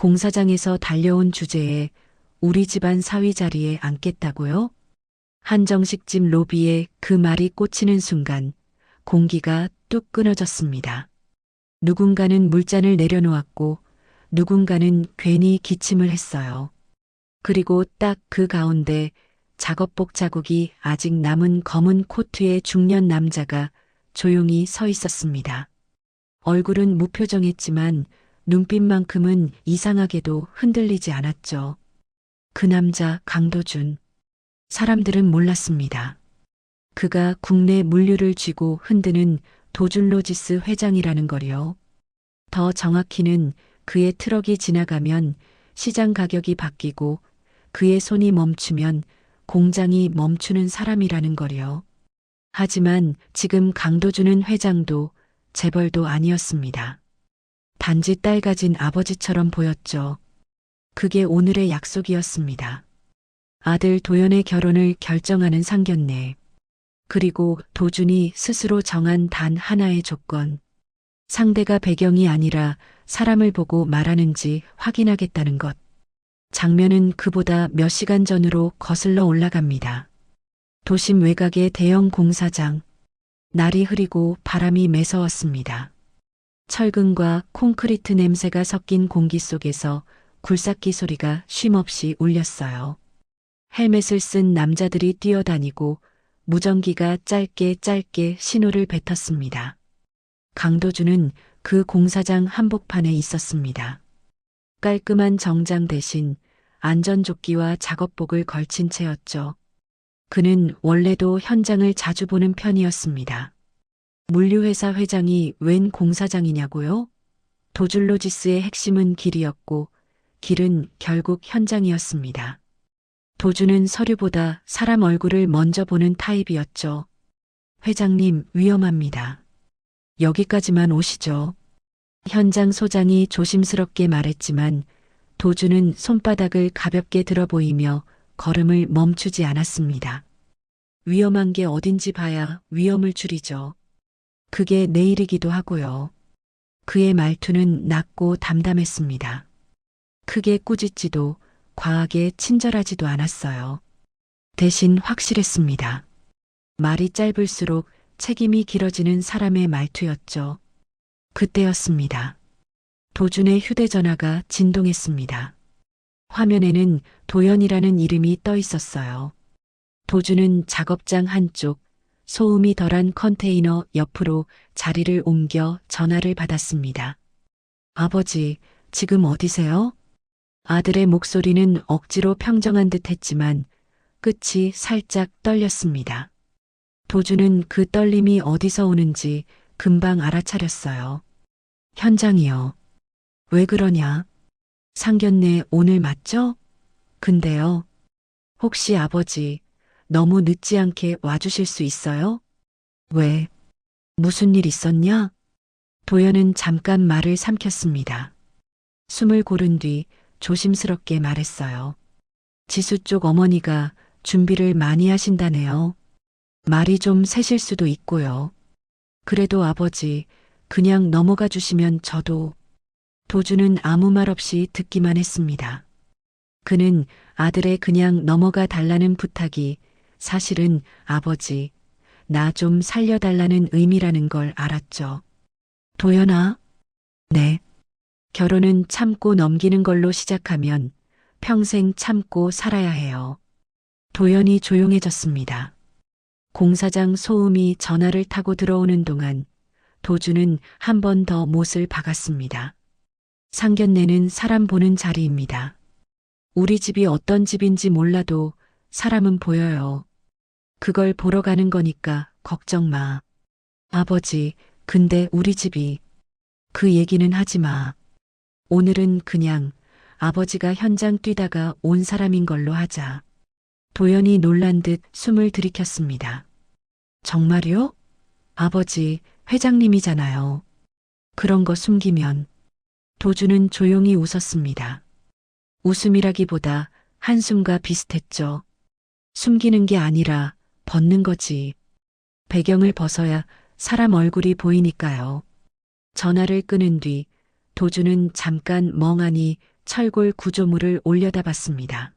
공사장에서 달려온 주제에 우리 집안 사위 자리에 앉겠다고요? 한정식집 로비에 그 말이 꽂히는 순간 공기가 뚝 끊어졌습니다. 누군가는 물잔을 내려놓았고 누군가는 괜히 기침을 했어요. 그리고 딱 그 가운데 작업복 자국이 아직 남은 검은 코트의 중년 남자가 조용히 서 있었습니다. 얼굴은 무표정했지만 눈빛만큼은 이상하게도 흔들리지 않았죠. 그 남자 강도준. 사람들은 몰랐습니다. 그가 국내 물류를 쥐고 흔드는 도준로지스 회장이라는 거요. 더 정확히는 그의 트럭이 지나가면 시장 가격이 바뀌고 그의 손이 멈추면 공장이 멈추는 사람이라는 거요. 하지만 지금 강도준은 회장도 재벌도 아니었습니다. 단지 딸 가진 아버지처럼 보였죠. 그게 오늘의 약속이었습니다. 아들 도연의 결혼을 결정하는 상견례. 그리고 도준이 스스로 정한 단 하나의 조건. 상대가 배경이 아니라 사람을 보고 말하는지 확인하겠다는 것. 장면은 그보다 몇 시간 전으로 거슬러 올라갑니다. 도심 외곽의 대형 공사장. 날이 흐리고 바람이 매서웠습니다. 철근과 콘크리트 냄새가 섞인 공기 속에서 굴삭기 소리가 쉼없이 울렸어요. 헬멧을 쓴 남자들이 뛰어다니고 무전기가 짧게 신호를 뱉었습니다. 강도준은 그 공사장 한복판에 있었습니다. 깔끔한 정장 대신 안전조끼와 작업복을 걸친 채였죠. 그는 원래도 현장을 자주 보는 편이었습니다. 물류회사 회장이 웬 공사장이냐고요? 도준로지스의 핵심은 길이었고 길은 결국 현장이었습니다. 도준은 서류보다 사람 얼굴을 먼저 보는 타입이었죠. 회장님, 위험합니다. 여기까지만 오시죠. 현장 소장이 조심스럽게 말했지만 도준은 손바닥을 가볍게 들어 보이며 걸음을 멈추지 않았습니다. 위험한 게 어딘지 봐야 위험을 줄이죠. 그게 내일이기도 하고요. 그의 말투는 낮고 담담했습니다. 크게 꾸짖지도 과하게 친절하지도 않았어요. 대신 확실했습니다. 말이 짧을수록 책임이 길어지는 사람의 말투였죠. 그때였습니다. 도준의 휴대전화가 진동했습니다. 화면에는 도연이라는 이름이 떠 있었어요. 도준은 작업장 한쪽, 소음이 덜한 컨테이너 옆으로 자리를 옮겨 전화를 받았습니다. 아버지, 지금 어디세요? 아들의 목소리는 억지로 평정한 듯 했지만 끝이 살짝 떨렸습니다. 도준은 그 떨림이 어디서 오는지 금방 알아차렸어요. 현장이요. 왜 그러냐? 상견례 오늘 맞죠? 근데요. 혹시 아버지 너무 늦지 않게 와주실 수 있어요? 왜? 무슨 일 있었냐? 도연은 잠깐 말을 삼켰습니다. 숨을 고른 뒤 조심스럽게 말했어요. 지수 쪽 어머니가 준비를 많이 하신다네요. 말이 좀 세실 수도 있고요. 그래도 아버지, 그냥 넘어가 주시면 저도. 도준은 아무 말 없이 듣기만 했습니다. 그는 아들의 그냥 넘어가 달라는 부탁이 사실은 아버지, 나 좀 살려달라는 의미라는 걸 알았죠. 도연아? 네. 결혼은 참고 넘기는 걸로 시작하면 평생 참고 살아야 해요. 도연이 조용해졌습니다. 공사장 소음이 전화를 타고 들어오는 동안 도준은 한 번 더 못을 박았습니다. 상견례는 사람 보는 자리입니다. 우리 집이 어떤 집인지 몰라도 사람은 보여요. 그걸 보러 가는 거니까 걱정 마. 아버지, 근데 우리 집이. 그 얘기는 하지 마. 오늘은 그냥 아버지가 현장 뛰다가 온 사람인 걸로 하자. 도연이 놀란 듯 숨을 들이켰습니다. 정말요? 아버지, 회장님이잖아요. 그런 거 숨기면. 도준은 조용히 웃었습니다. 웃음이라기보다 한숨과 비슷했죠. 숨기는 게 아니라 벗는 거지. 배경을 벗어야 사람 얼굴이 보이니까요. 전화를 끊은 뒤 도준은 잠깐 멍하니 철골 구조물을 올려다 봤습니다.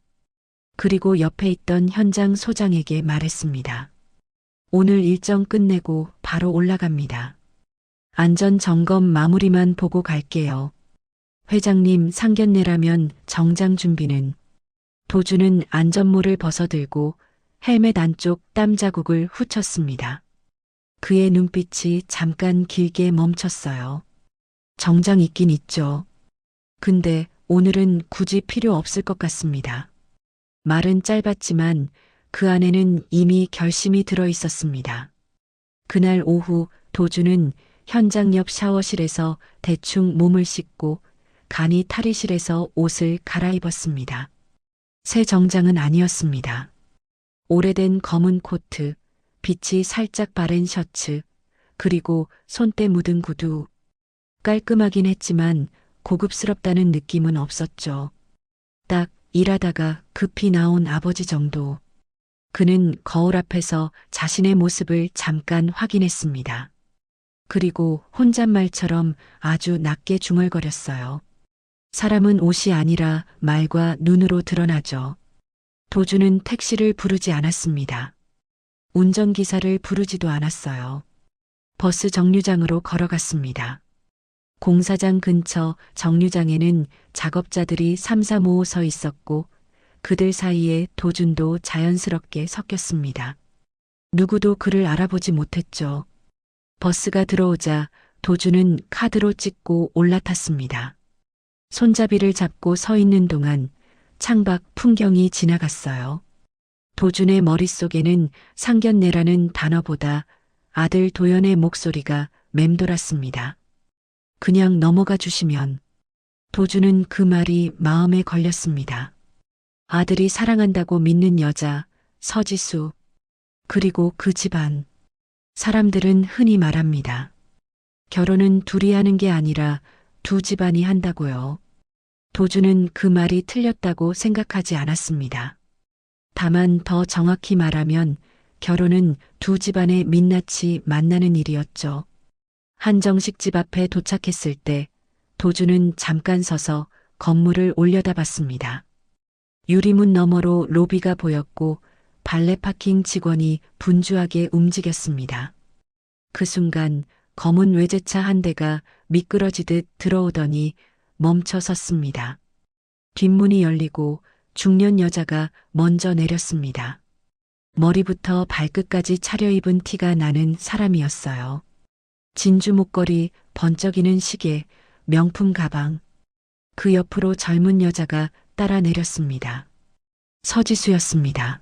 그리고 옆에 있던 현장 소장에게 말했습니다. 오늘 일정 끝내고 바로 올라갑니다. 안전 점검 마무리만 보고 갈게요. 회장님 상견례라면 정장 준비는. 도주는 안전모를 벗어들고 헬멧 안쪽 땀 자국을 훑었습니다. 그의 눈빛이 잠깐 길게 멈췄어요. 정장 있긴 있죠. 근데 오늘은 굳이 필요 없을 것 같습니다. 말은 짧았지만 그 안에는 이미 결심이 들어 있었습니다. 그날 오후 도주는 현장 옆 샤워실에서 대충 몸을 씻고 간이 탈의실에서 옷을 갈아입었습니다. 새 정장은 아니었습니다. 오래된 검은 코트, 빛이 살짝 바랜 셔츠, 그리고 손때 묻은 구두. 깔끔하긴 했지만 고급스럽다는 느낌은 없었죠. 딱 일하다가 급히 나온 아버지 정도. 그는 거울 앞에서 자신의 모습을 잠깐 확인했습니다. 그리고 혼잣말처럼 아주 낮게 중얼거렸어요. 사람은 옷이 아니라 말과 눈으로 드러나죠. 도주는 택시를 부르지 않았습니다. 운전기사를 부르지도 않았어요. 버스 정류장으로 걸어갔습니다. 공사장 근처 정류장에는 작업자들이 삼삼오오 서 있었고 그들 사이에 도준도 자연스럽게 섞였습니다. 누구도 그를 알아보지 못했죠. 버스가 들어오자 도준은 카드로 찍고 올라탔습니다. 손잡이를 잡고 서 있는 동안 창밖 풍경이 지나갔어요. 도준의 머릿속에는 상견례라는 단어보다 아들 도연의 목소리가 맴돌았습니다. 그냥 넘어가 주시면. 도준은 그 말이 마음에 걸렸습니다. 아들이 사랑한다고 믿는 여자, 서지수, 그리고 그 집안. 사람들은 흔히 말합니다. 결혼은 둘이 하는 게 아니라 두 집안이 한다고요. 도준은 그 말이 틀렸다고 생각하지 않았습니다. 다만 더 정확히 말하면 결혼은 두 집안의 민낯이 만나는 일이었죠. 한정식 집 앞에 도착했을 때 도준은 잠깐 서서 건물을 올려다봤습니다. 유리문 너머로 로비가 보였고 발레 파킹 직원이 분주하게 움직였습니다. 그 순간 검은 외제차 한 대가 미끄러지듯 들어오더니 멈춰 섰습니다. 뒷문이 열리고 중년 여자가 먼저 내렸습니다. 머리부터 발끝까지 차려입은 티가 나는 사람이었어요. 진주 목걸이, 번쩍이는 시계, 명품 가방. 그 옆으로 젊은 여자가 따라 내렸습니다. 서지수였습니다.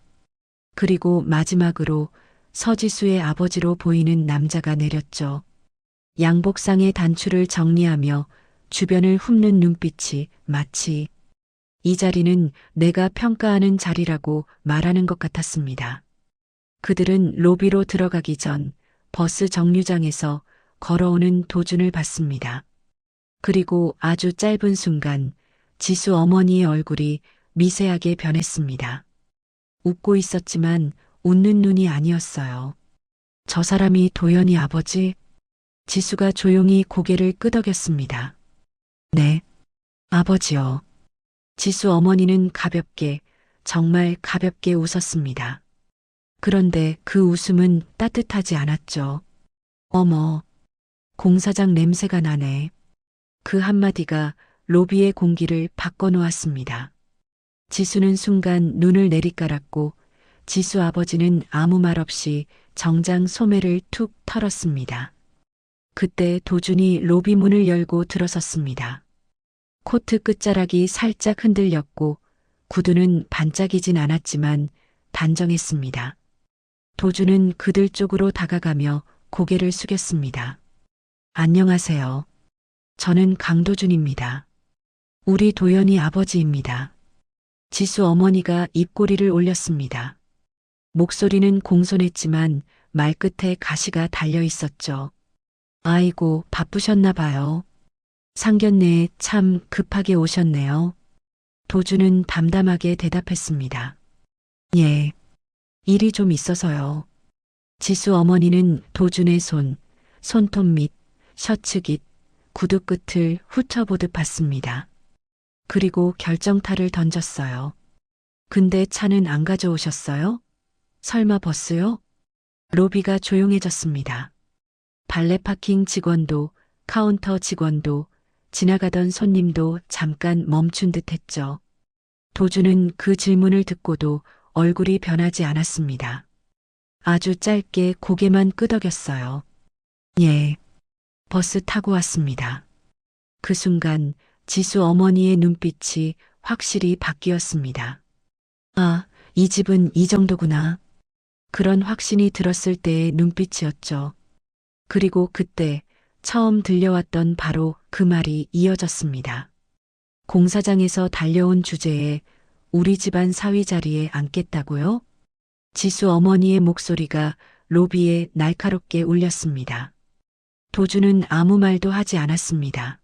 그리고 마지막으로 서지수의 아버지로 보이는 남자가 내렸죠. 양복상의 단추를 정리하며 주변을 훑는 눈빛이 마치 이 자리는 내가 평가하는 자리라고 말하는 것 같았습니다. 그들은 로비로 들어가기 전 버스 정류장에서 걸어오는 도준을 봤습니다. 그리고 아주 짧은 순간 지수 어머니의 얼굴이 미세하게 변했습니다. 웃고 있었지만 웃는 눈이 아니었어요. 저 사람이 도연이 아버지? 지수가 조용히 고개를 끄덕였습니다. 네, 아버지요. 지수 어머니는 가볍게, 정말 가볍게 웃었습니다. 그런데 그 웃음은 따뜻하지 않았죠. 어머, 공사장 냄새가 나네. 그 한마디가 로비의 공기를 바꿔놓았습니다. 지수는 순간 눈을 내리깔았고 지수 아버지는 아무 말 없이 정장 소매를 툭 털었습니다. 그때 도준이 로비 문을 열고 들어섰습니다. 코트 끝자락이 살짝 흔들렸고 구두는 반짝이진 않았지만 단정했습니다. 도준은 그들 쪽으로 다가가며 고개를 숙였습니다. 안녕하세요. 저는 강도준입니다. 우리 도연이 아버지입니다. 지수 어머니가 입꼬리를 올렸습니다. 목소리는 공손했지만 말끝에 가시가 달려 있었죠. 아이고, 바쁘셨나 봐요. 상견례에 참 급하게 오셨네요. 도준은 담담하게 대답했습니다. 예, 일이 좀 있어서요. 지수 어머니는 도준의 손톱 밑, 셔츠 깃, 구두 끝을 훑어보듯 봤습니다. 그리고 결정타를 던졌어요. 근데 차는 안 가져오셨어요? 설마 버스요? 로비가 조용해졌습니다. 발레 파킹 직원도, 카운터 직원도, 지나가던 손님도 잠깐 멈춘 듯 했죠. 도주는 그 질문을 듣고도 얼굴이 변하지 않았습니다. 아주 짧게 고개만 끄덕였어요. 예. 버스 타고 왔습니다. 그 순간 지수 어머니의 눈빛이 확실히 바뀌었습니다. 아, 이 집은 이 정도구나. 그런 확신이 들었을 때의 눈빛이었죠. 그리고 그때 처음 들려왔던 바로 그 말이 이어졌습니다. 공사장에서 달려온 주제에 우리 집안 사위 자리에 앉겠다고요? 지수 어머니의 목소리가 로비에 날카롭게 울렸습니다. 도주는 아무 말도 하지 않았습니다.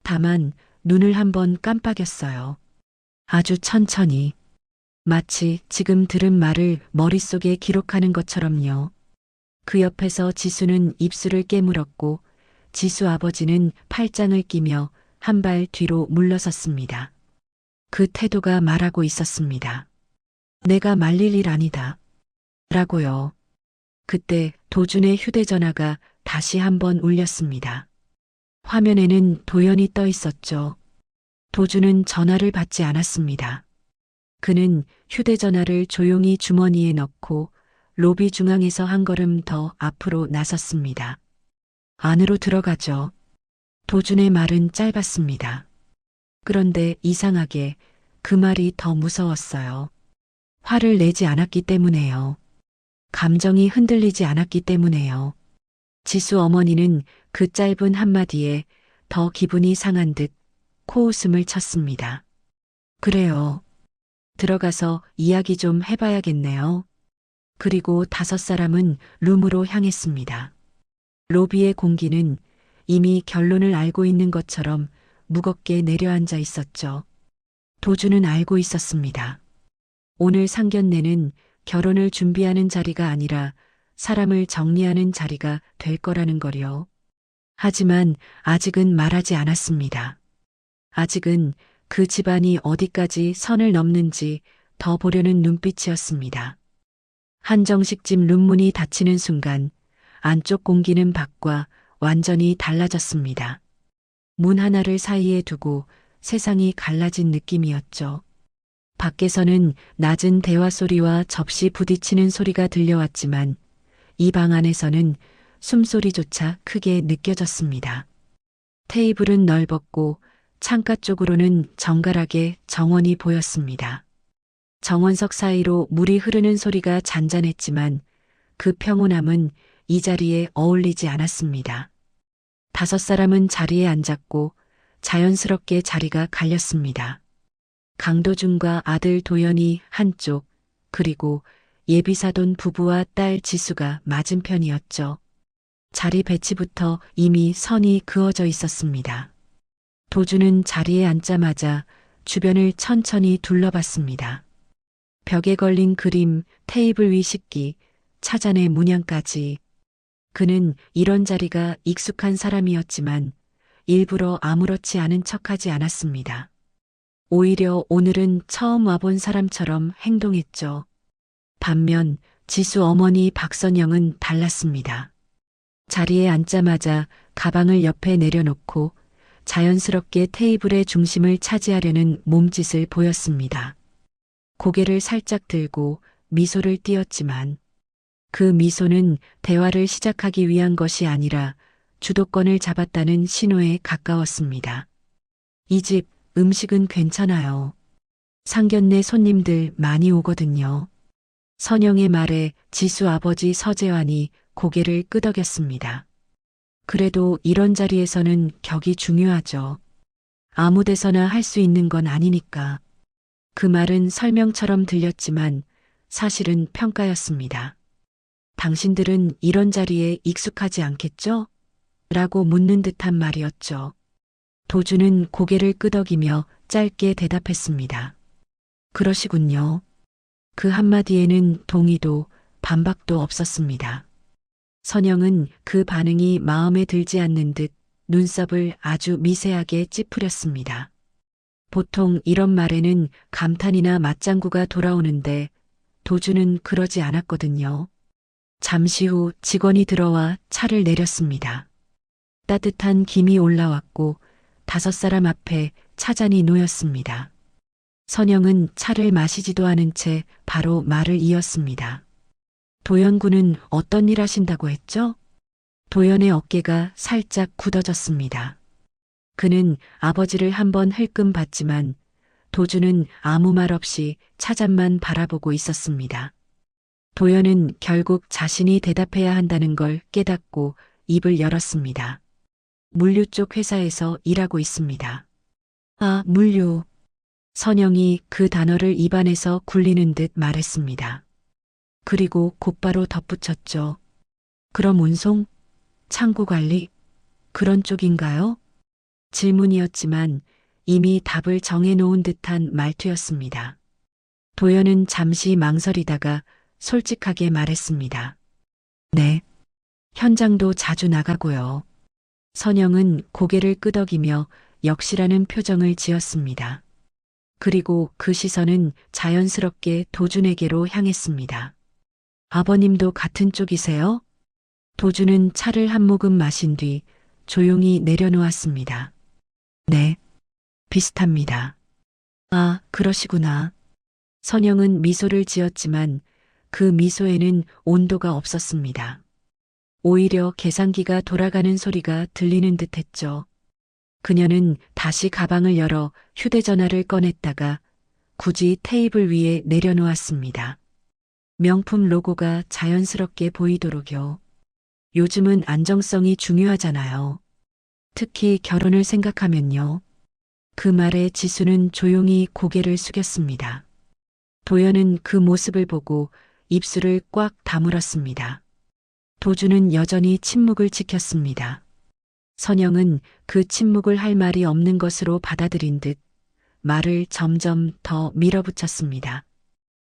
다만 눈을 한번 깜빡였어요. 아주 천천히. 마치 지금 들은 말을 머릿속에 기록하는 것처럼요. 그 옆에서 지수는 입술을 깨물었고 지수 아버지는 팔짱을 끼며 한 발 뒤로 물러섰습니다. 그 태도가 말하고 있었습니다. 내가 말릴 일 아니다. 라고요. 그때 도준의 휴대전화가 다시 한번 울렸습니다. 화면에는 도연이 떠 있었죠. 도준은 전화를 받지 않았습니다. 그는 휴대전화를 조용히 주머니에 넣고 로비 중앙에서 한 걸음 더 앞으로 나섰습니다. 안으로 들어가죠. 도준의 말은 짧았습니다. 그런데 이상하게 그 말이 더 무서웠어요. 화를 내지 않았기 때문에요. 감정이 흔들리지 않았기 때문에요. 지수 어머니는 그 짧은 한마디에 더 기분이 상한 듯 코웃음을 쳤습니다. 그래요. 들어가서 이야기 좀 해봐야겠네요. 그리고 5사람은 룸으로 향했습니다. 로비의 공기는 이미 결론을 알고 있는 것처럼 무겁게 내려앉아 있었죠. 도주는 알고 있었습니다. 오늘 상견례는 결혼을 준비하는 자리가 아니라 사람을 정리하는 자리가 될 거라는 거요. 하지만 아직은 말하지 않았습니다. 아직은 그 집안이 어디까지 선을 넘는지 더 보려는 눈빛이었습니다. 한정식집 룸문이 닫히는 순간 안쪽 공기는 밖과 완전히 달라졌습니다. 문 하나를 사이에 두고 세상이 갈라진 느낌이었죠. 밖에서는 낮은 대화 소리와 접시 부딪히는 소리가 들려왔지만 이 방 안에서는 숨소리조차 크게 느껴졌습니다. 테이블은 넓었고 창가 쪽으로는 정갈하게 정원이 보였습니다. 정원석 사이로 물이 흐르는 소리가 잔잔했지만 그 평온함은 이 자리에 어울리지 않았습니다. 5사람은 자리에 앉았고 자연스럽게 자리가 갈렸습니다. 강도준과 아들 도연이 한쪽, 그리고 예비사돈 부부와 딸 지수가 맞은편이었죠. 자리 배치부터 이미 선이 그어져 있었습니다. 도주는 자리에 앉자마자 주변을 천천히 둘러봤습니다. 벽에 걸린 그림, 테이블 위 식기, 차잔의 문양까지. 그는 이런 자리가 익숙한 사람이었지만 일부러 아무렇지 않은 척하지 않았습니다. 오히려 오늘은 처음 와본 사람처럼 행동했죠. 반면 지수 어머니 박선영은 달랐습니다. 자리에 앉자마자 가방을 옆에 내려놓고 자연스럽게 테이블의 중심을 차지하려는 몸짓을 보였습니다. 고개를 살짝 들고 미소를 띄었지만 그 미소는 대화를 시작하기 위한 것이 아니라 주도권을 잡았다는 신호에 가까웠습니다. 이 집 음식은 괜찮아요. 상견례 손님들 많이 오거든요. 선영의 말에 지수 아버지 서재환이 고개를 끄덕였습니다. 그래도 이런 자리에서는 격이 중요하죠. 아무 데서나 할 수 있는 건 아니니까. 그 말은 설명처럼 들렸지만 사실은 평가였습니다. 당신들은 이런 자리에 익숙하지 않겠죠? 라고 묻는 듯한 말이었죠. 도주는 고개를 끄덕이며 짧게 대답했습니다. 그러시군요. 그 한마디에는 동의도 반박도 없었습니다. 선영은 그 반응이 마음에 들지 않는 듯 눈썹을 아주 미세하게 찌푸렸습니다. 보통 이런 말에는 감탄이나 맞장구가 돌아오는데 도주는 그러지 않았거든요. 잠시 후 직원이 들어와 차를 내렸습니다. 따뜻한 김이 올라왔고 5사람 앞에 차잔이 놓였습니다. 선영은 차를 마시지도 않은 채 바로 말을 이었습니다. 도연군은 어떤 일 하신다고 했죠? 도연의 어깨가 살짝 굳어졌습니다. 그는 아버지를 한번 흘끔 봤지만 도주는 아무 말 없이 차잔만 바라보고 있었습니다. 도연은 결국 자신이 대답해야 한다는 걸 깨닫고 입을 열었습니다. 물류 쪽 회사에서 일하고 있습니다. 아, 물류. 선영이 그 단어를 입안에서 굴리는 듯 말했습니다. 그리고 곧바로 덧붙였죠. 그럼 운송? 창고 관리? 그런 쪽인가요? 질문이었지만 이미 답을 정해놓은 듯한 말투였습니다. 도연은 잠시 망설이다가 솔직하게 말했습니다. 네. 현장도 자주 나가고요. 선영은 고개를 끄덕이며 역시라는 표정을 지었습니다. 그리고 그 시선은 자연스럽게 도준에게로 향했습니다. 아버님도 같은 쪽이세요? 도준은 차를 한 모금 마신 뒤 조용히 내려놓았습니다. 네, 비슷합니다. 아, 그러시구나. 선영은 미소를 지었지만 그 미소에는 온도가 없었습니다. 오히려 계산기가 돌아가는 소리가 들리는 듯 했죠. 그녀는 다시 가방을 열어 휴대전화를 꺼냈다가 굳이 테이블 위에 내려놓았습니다. 명품 로고가 자연스럽게 보이도록요. 요즘은 안정성이 중요하잖아요. 특히 결혼을 생각하면요. 그 말에 지수는 조용히 고개를 숙였습니다. 도연은 그 모습을 보고 입술을 꽉 다물었습니다. 도주는 여전히 침묵을 지켰습니다. 선영은 그 침묵을 할 말이 없는 것으로 받아들인 듯 말을 점점 더 밀어붙였습니다.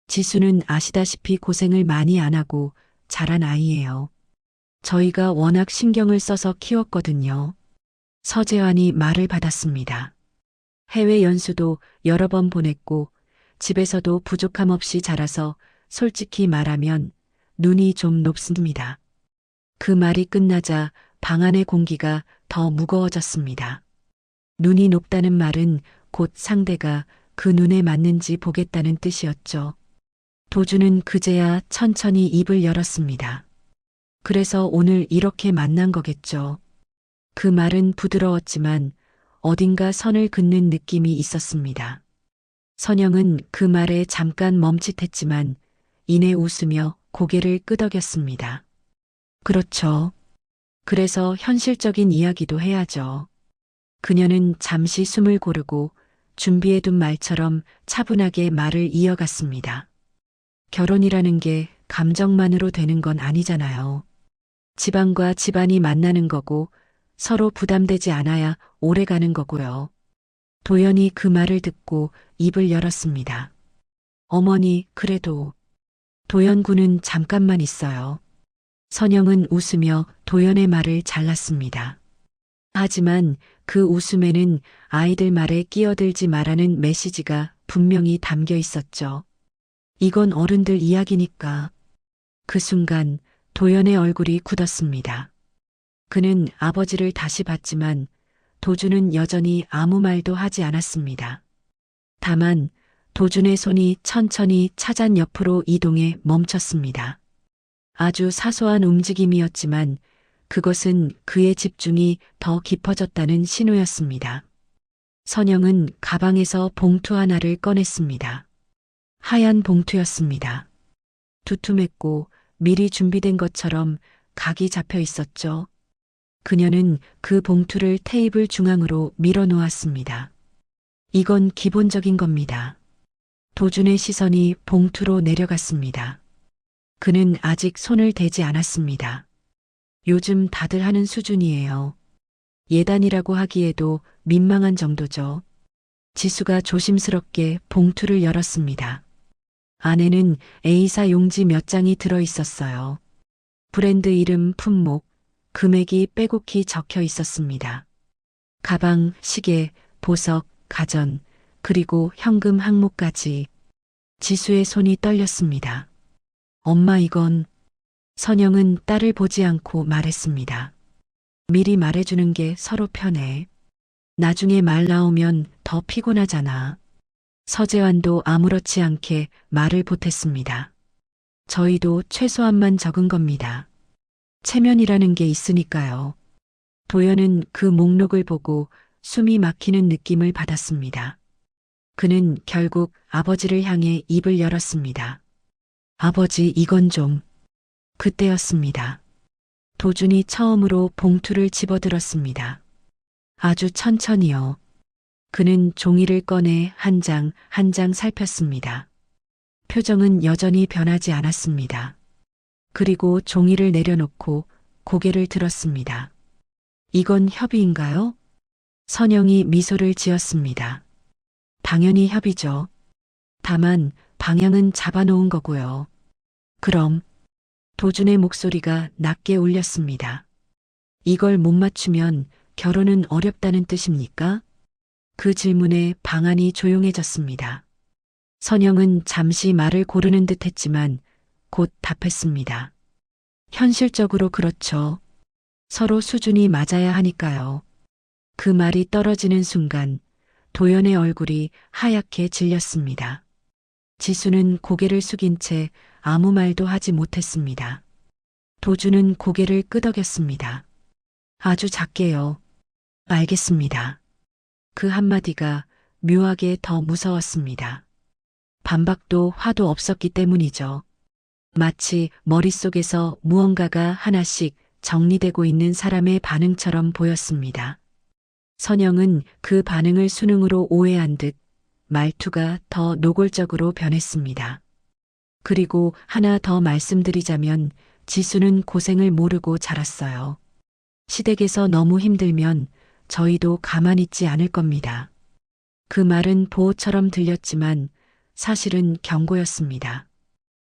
지수는 아시다시피 고생을 많이 안 하고 자란 아이예요. 저희가 워낙 신경을 써서 키웠거든요. 서재환이 말을 받았습니다. 해외 연수도 여러 번 보냈고 집에서도 부족함 없이 자라서 솔직히 말하면 눈이 좀 높습니다. 그 말이 끝나자 방 안의 공기가 더 무거워졌습니다. 눈이 높다는 말은 곧 상대가 그 눈에 맞는지 보겠다는 뜻이었죠. 도주는 그제야 천천히 입을 열었습니다. 그래서 오늘 이렇게 만난 거겠죠. 그 말은 부드러웠지만 어딘가 선을 긋는 느낌이 있었습니다. 선영은 그 말에 잠깐 멈칫했지만 이내 웃으며 고개를 끄덕였습니다. 그렇죠. 그래서 현실적인 이야기도 해야죠. 그녀는 잠시 숨을 고르고 준비해둔 말처럼 차분하게 말을 이어갔습니다. 결혼이라는 게 감정만으로 되는 건 아니잖아요. 집안과 집안이 만나는 거고 서로 부담되지 않아야 오래 가는 거고요. 도연이 그 말을 듣고 입을 열었습니다. 어머니, 그래도. 도연군은 잠깐만 있어요. 선영은 웃으며 도연의 말을 잘랐습니다. 하지만 그 웃음에는 아이들 말에 끼어들지 말라는 메시지가 분명히 담겨 있었죠. 이건 어른들 이야기니까. 그 순간 도연의 얼굴이 굳었습니다. 그는 아버지를 다시 봤지만 도준은 여전히 아무 말도 하지 않았습니다. 다만 도준의 손이 천천히 차잔 옆으로 이동해 멈췄습니다. 아주 사소한 움직임이었지만 그것은 그의 집중이 더 깊어졌다는 신호였습니다. 선영은 가방에서 봉투 하나를 꺼냈습니다. 하얀 봉투였습니다. 두툼했고 미리 준비된 것처럼 각이 잡혀 있었죠. 그녀는 그 봉투를 테이블 중앙으로 밀어 놓았습니다. 이건 기본적인 겁니다. 도준의 시선이 봉투로 내려갔습니다. 그는 아직 손을 대지 않았습니다. 요즘 다들 하는 수준이에요. 예단이라고 하기에도 민망한 정도죠. 지수가 조심스럽게 봉투를 열었습니다. 안에는 A사 용지 몇 장이 들어 있었어요. 브랜드 이름, 품목, 금액이 빼곡히 적혀 있었습니다. 가방, 시계, 보석, 가전, 그리고 현금 항목까지. 지수의 손이 떨렸습니다. 엄마 이건. 선영은 딸을 보지 않고 말했습니다. 미리 말해주는 게 서로 편해. 나중에 말 나오면 더 피곤하잖아. 서재환도 아무렇지 않게 말을 보탰습니다. 저희도 최소한만 적은 겁니다. 체면이라는 게 있으니까요. 도연은 그 목록을 보고 숨이 막히는 느낌을 받았습니다. 그는 결국 아버지를 향해 입을 열었습니다. 아버지, 이건 좀. 그때였습니다. 도준이 처음으로 봉투를 집어들었습니다. 아주 천천히요. 그는 종이를 꺼내 한 장 한 장 살폈습니다. 표정은 여전히 변하지 않았습니다. 그리고 종이를 내려놓고 고개를 들었습니다. 이건 협의인가요? 선영이 미소를 지었습니다. 당연히 협의죠. 다만 방향은 잡아놓은 거고요. 그럼 도준의 목소리가 낮게 울렸습니다. 이걸 못 맞추면 결혼은 어렵다는 뜻입니까? 그 질문에 방안이 조용해졌습니다. 선영은 잠시 말을 고르는 듯 했지만 곧 답했습니다. 현실적으로 그렇죠. 서로 수준이 맞아야 하니까요. 그 말이 떨어지는 순간 도연의 얼굴이 하얗게 질렸습니다. 지수는 고개를 숙인 채 아무 말도 하지 못했습니다. 도준은 고개를 끄덕였습니다. 아주 작게요. 알겠습니다. 그 한마디가 묘하게 더 무서웠습니다. 반박도 화도 없었기 때문이죠. 마치 머릿속에서 무언가가 하나씩 정리되고 있는 사람의 반응처럼 보였습니다. 선영은 그 반응을 수능으로 오해한 듯 말투가 더 노골적으로 변했습니다. 그리고 하나 더 말씀드리자면 지수는 고생을 모르고 자랐어요. 시댁에서 너무 힘들면 저희도 가만히 있지 않을 겁니다. 그 말은 보호처럼 들렸지만 사실은 경고였습니다.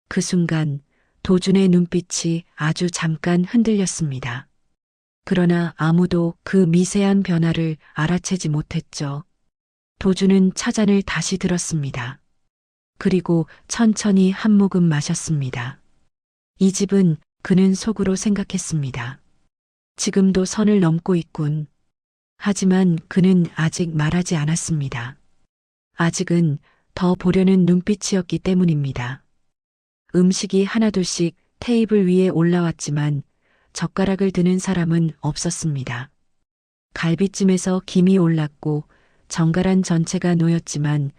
그 순간 도준의 눈빛이 아주 잠깐 흔들렸습니다. 그러나 아무도 그 미세한 변화를 알아채지 못했죠. 도준은 차잔을 다시 들었습니다. 그리고 천천히 한 모금 마셨습니다. 이 집은 그는 속으로 생각했습니다. 지금도 선을 넘고 있군. 하지만 그는 아직 말하지 않았습니다. 아직은 더 보려는 눈빛이었기 때문입니다. 음식이 하나둘씩 테이블 위에 올라왔지만 젓가락을 드는 사람은 없었습니다. 갈비찜에서 김이 올랐고 정갈한 전체가 놓였지만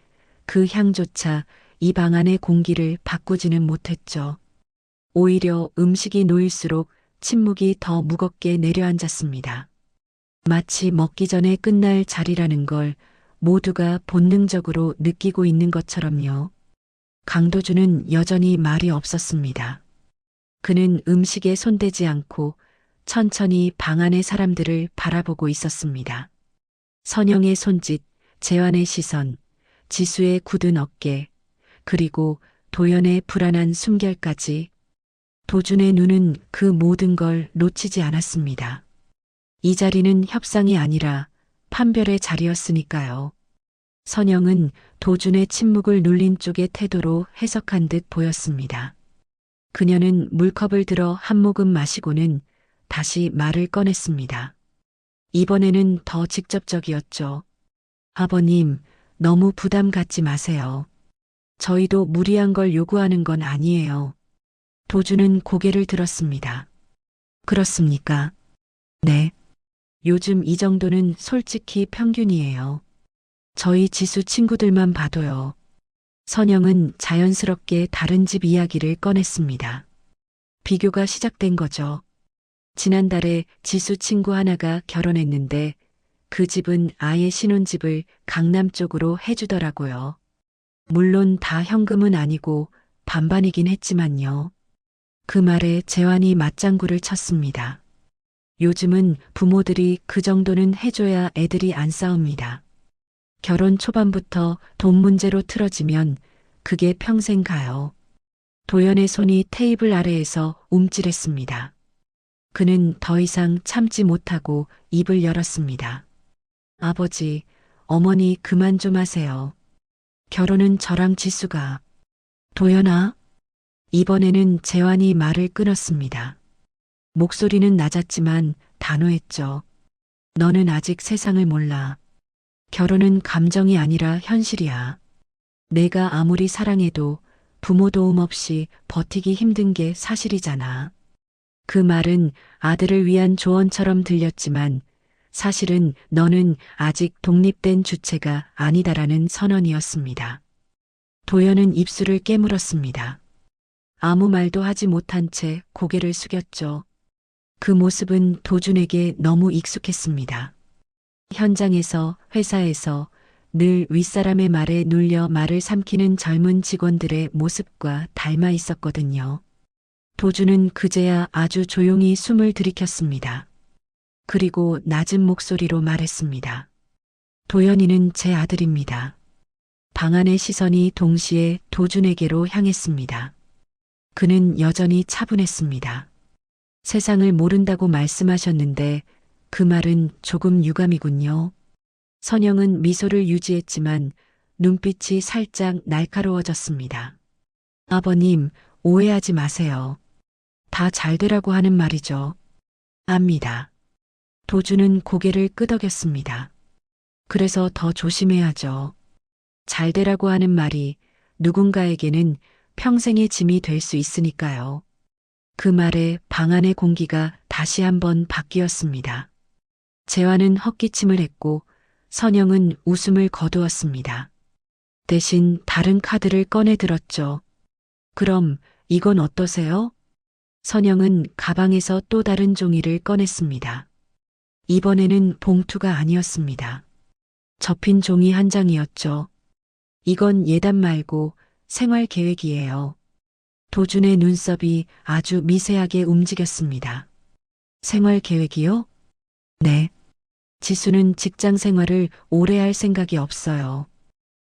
그 향조차 이 방 안의 공기를 바꾸지는 못했죠. 오히려 음식이 놓일수록 침묵이 더 무겁게 내려앉았습니다. 마치 먹기 전에 끝날 자리라는 걸 모두가 본능적으로 느끼고 있는 것처럼요. 강도준은 여전히 말이 없었습니다. 그는 음식에 손대지 않고 천천히 방 안의 사람들을 바라보고 있었습니다. 선영의 손짓, 재환의 시선, 지수의 굳은 어깨, 그리고 도연의 불안한 숨결까지. 도준의 눈은 그 모든 걸 놓치지 않았습니다. 이 자리는 협상이 아니라 판별의 자리였으니까요. 선영은 도준의 침묵을 눌린 쪽의 태도로 해석한 듯 보였습니다. 그녀는 물컵을 들어 한 모금 마시고는 다시 말을 꺼냈습니다. 이번에는 더 직접적이었죠. 아버님, 너무 부담 갖지 마세요. 저희도 무리한 걸 요구하는 건 아니에요. 도준은 고개를 들었습니다. 그렇습니까? 네. 요즘 이 정도는 솔직히 평균이에요. 저희 지수 친구들만 봐도요. 선영은 자연스럽게 다른 집 이야기를 꺼냈습니다. 비교가 시작된 거죠. 지난달에 지수 친구 하나가 결혼했는데 그 집은 아예 신혼집을 강남 쪽으로 해주더라고요. 물론 다 현금은 아니고 반반이긴 했지만요. 그 말에 재환이 맞장구를 쳤습니다. 요즘은 부모들이 그 정도는 해줘야 애들이 안 싸웁니다. 결혼 초반부터 돈 문제로 틀어지면 그게 평생 가요. 도연의 손이 테이블 아래에서 움찔했습니다. 그는 더 이상 참지 못하고 입을 열었습니다. 아버지, 어머니 그만 좀 하세요. 결혼은 저랑 지수가. 도연아. 이번에는 재환이 말을 끊었습니다. 목소리는 낮았지만 단호했죠. 너는 아직 세상을 몰라. 결혼은 감정이 아니라 현실이야. 내가 아무리 사랑해도 부모 도움 없이 버티기 힘든 게 사실이잖아. 그 말은 아들을 위한 조언처럼 들렸지만 사실은 너는 아직 독립된 주체가 아니다라는 선언이었습니다. 도연은 입술을 깨물었습니다. 아무 말도 하지 못한 채 고개를 숙였죠. 그 모습은 도준에게 너무 익숙했습니다. 현장에서, 회사에서 늘 윗사람의 말에 눌려 말을 삼키는 젊은 직원들의 모습과 닮아 있었거든요. 도준은 그제야 아주 조용히 숨을 들이켰습니다. 그리고 낮은 목소리로 말했습니다. 도연이는 제 아들입니다. 방 안의 시선이 동시에 도준에게로 향했습니다. 그는 여전히 차분했습니다. 세상을 모른다고 말씀하셨는데 그 말은 조금 유감이군요. 선영은 미소를 유지했지만 눈빛이 살짝 날카로워졌습니다. 아버님, 오해하지 마세요. 다 잘 되라고 하는 말이죠. 압니다. 도준은 고개를 끄덕였습니다. 그래서 더 조심해야죠. 잘 되라고 하는 말이 누군가에게는 평생의 짐이 될 수 있으니까요. 그 말에 방 안의 공기가 다시 한번 바뀌었습니다. 재환은 헛기침을 했고 선영은 웃음을 거두었습니다. 대신 다른 카드를 꺼내 들었죠. 그럼 이건 어떠세요? 선영은 가방에서 또 다른 종이를 꺼냈습니다. 이번에는 봉투가 아니었습니다. 접힌 종이 한 장이었죠. 이건 예단 말고 생활 계획이에요. 도준의 눈썹이 아주 미세하게 움직였습니다. 생활 계획이요? 네. 지수는 직장 생활을 오래 할 생각이 없어요.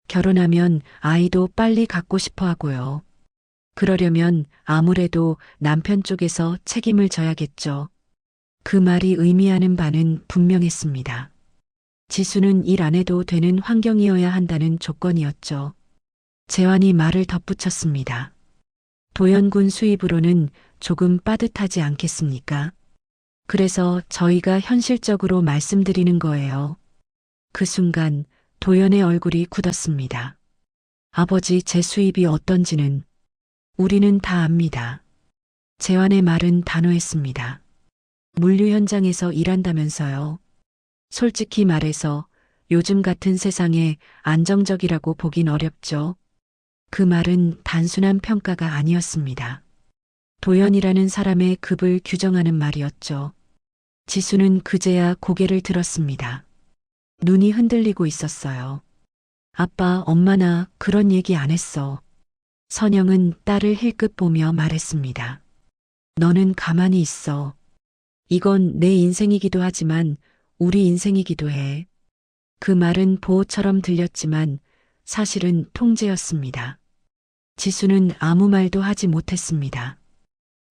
결혼하면 아이도 빨리 갖고 싶어 하고요. 그러려면 아무래도 남편 쪽에서 책임을 져야겠죠. 그 말이 의미하는 바는 분명했습니다. 지수는 일 안 해도 되는 환경이어야 한다는 조건이었죠. 재환이 말을 덧붙였습니다. 도연군 수입으로는 조금 빠듯하지 않겠습니까? 그래서 저희가 현실적으로 말씀드리는 거예요. 그 순간 도연의 얼굴이 굳었습니다. 아버지, 제 수입이 어떤지는 우리는 다 압니다. 재환의 말은 단호했습니다. 물류 현장에서 일한다면서요. 솔직히 말해서 요즘 같은 세상에 안정적이라고 보긴 어렵죠. 그 말은 단순한 평가가 아니었습니다. 도연이라는 사람의 급을 규정하는 말이었죠. 지수는 그제야 고개를 들었습니다. 눈이 흔들리고 있었어요. 아빠, 엄마 나 그런 얘기 안 했어. 선영은 딸을 힐끗 보며 말했습니다. 너는 가만히 있어. 이건 내 인생이기도 하지만 우리 인생이기도 해. 그 말은 보호처럼 들렸지만 사실은 통제였습니다. 지수는 아무 말도 하지 못했습니다.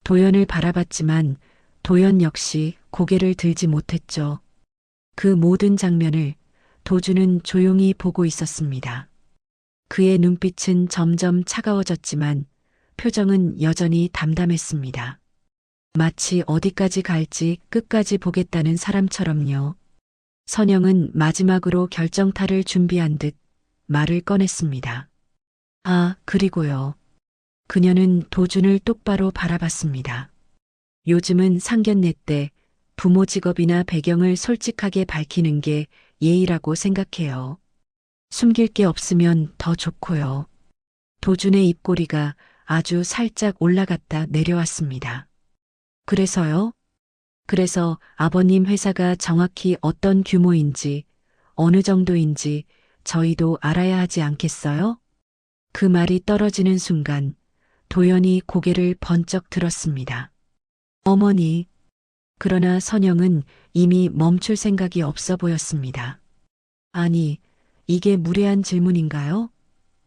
도연을 바라봤지만 도연 역시 고개를 들지 못했죠. 그 모든 장면을 도준은 조용히 보고 있었습니다. 그의 눈빛은 점점 차가워졌지만 표정은 여전히 담담했습니다. 마치 어디까지 갈지 끝까지 보겠다는 사람처럼요. 선영은 마지막으로 결정타를 준비한 듯 말을 꺼냈습니다. 아, 그리고요. 그녀는 도준을 똑바로 바라봤습니다. 요즘은 상견례 때 부모 직업이나 배경을 솔직하게 밝히는 게 예의라고 생각해요. 숨길 게 없으면 더 좋고요. 도준의 입꼬리가 아주 살짝 올라갔다 내려왔습니다. 그래서요? 그래서 아버님 회사가 정확히 어떤 규모인지, 어느 정도인지 저희도 알아야 하지 않겠어요? 그 말이 떨어지는 순간 도연이 고개를 번쩍 들었습니다. 어머니. 그러나 선영은 이미 멈출 생각이 없어 보였습니다. 아니, 이게 무례한 질문인가요?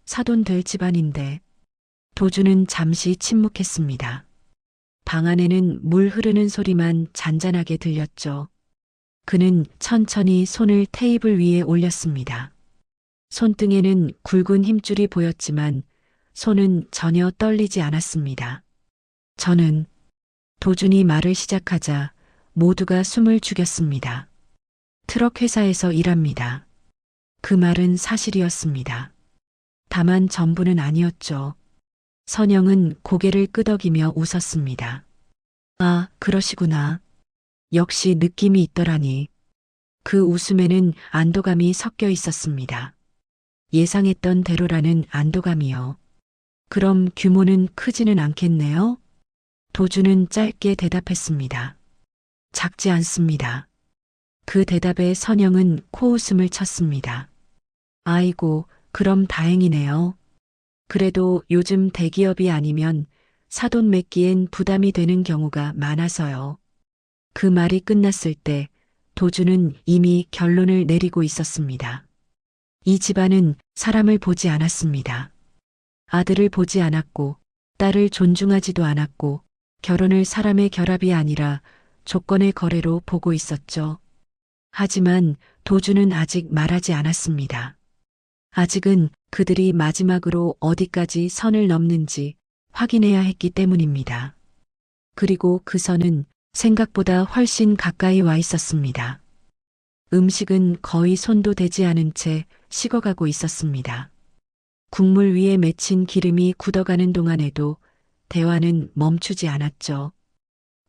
사돈 될 집안인데. 도준은 잠시 침묵했습니다. 방 안에는 물 흐르는 소리만 잔잔하게 들렸죠. 그는 천천히 손을 테이블 위에 올렸습니다. 손등에는 굵은 힘줄이 보였지만 손은 전혀 떨리지 않았습니다. 저는 도준이 말을 시작하자 모두가 숨을 죽였습니다. 트럭 회사에서 일합니다. 그 말은 사실이었습니다. 다만 전부는 아니었죠. 선영은 고개를 끄덕이며 웃었습니다. 아, 그러시구나. 역시 느낌이 있더라니. 그 웃음에는 안도감이 섞여 있었습니다. 예상했던 대로라는 안도감이요. 그럼 규모는 크지는 않겠네요? 도주는 짧게 대답했습니다. 작지 않습니다. 그 대답에 선영은 코웃음을 쳤습니다. 아이고, 그럼 다행이네요. 그래도 요즘 대기업이 아니면 사돈 맺기엔 부담이 되는 경우가 많아서요. 그 말이 끝났을 때 도주는 이미 결론을 내리고 있었습니다. 이 집안은 사람을 보지 않았습니다. 아들을 보지 않았고 딸을 존중하지도 않았고 결혼을 사람의 결합이 아니라 조건의 거래로 보고 있었죠. 하지만 도주는 아직 말하지 않았습니다. 아직은 그들이 마지막으로 어디까지 선을 넘는지 확인해야 했기 때문입니다. 그리고 그 선은 생각보다 훨씬 가까이 와 있었습니다. 음식은 거의 손도 대지 않은 채 식어가고 있었습니다. 국물 위에 맺힌 기름이 굳어가는 동안에도 대화는 멈추지 않았죠.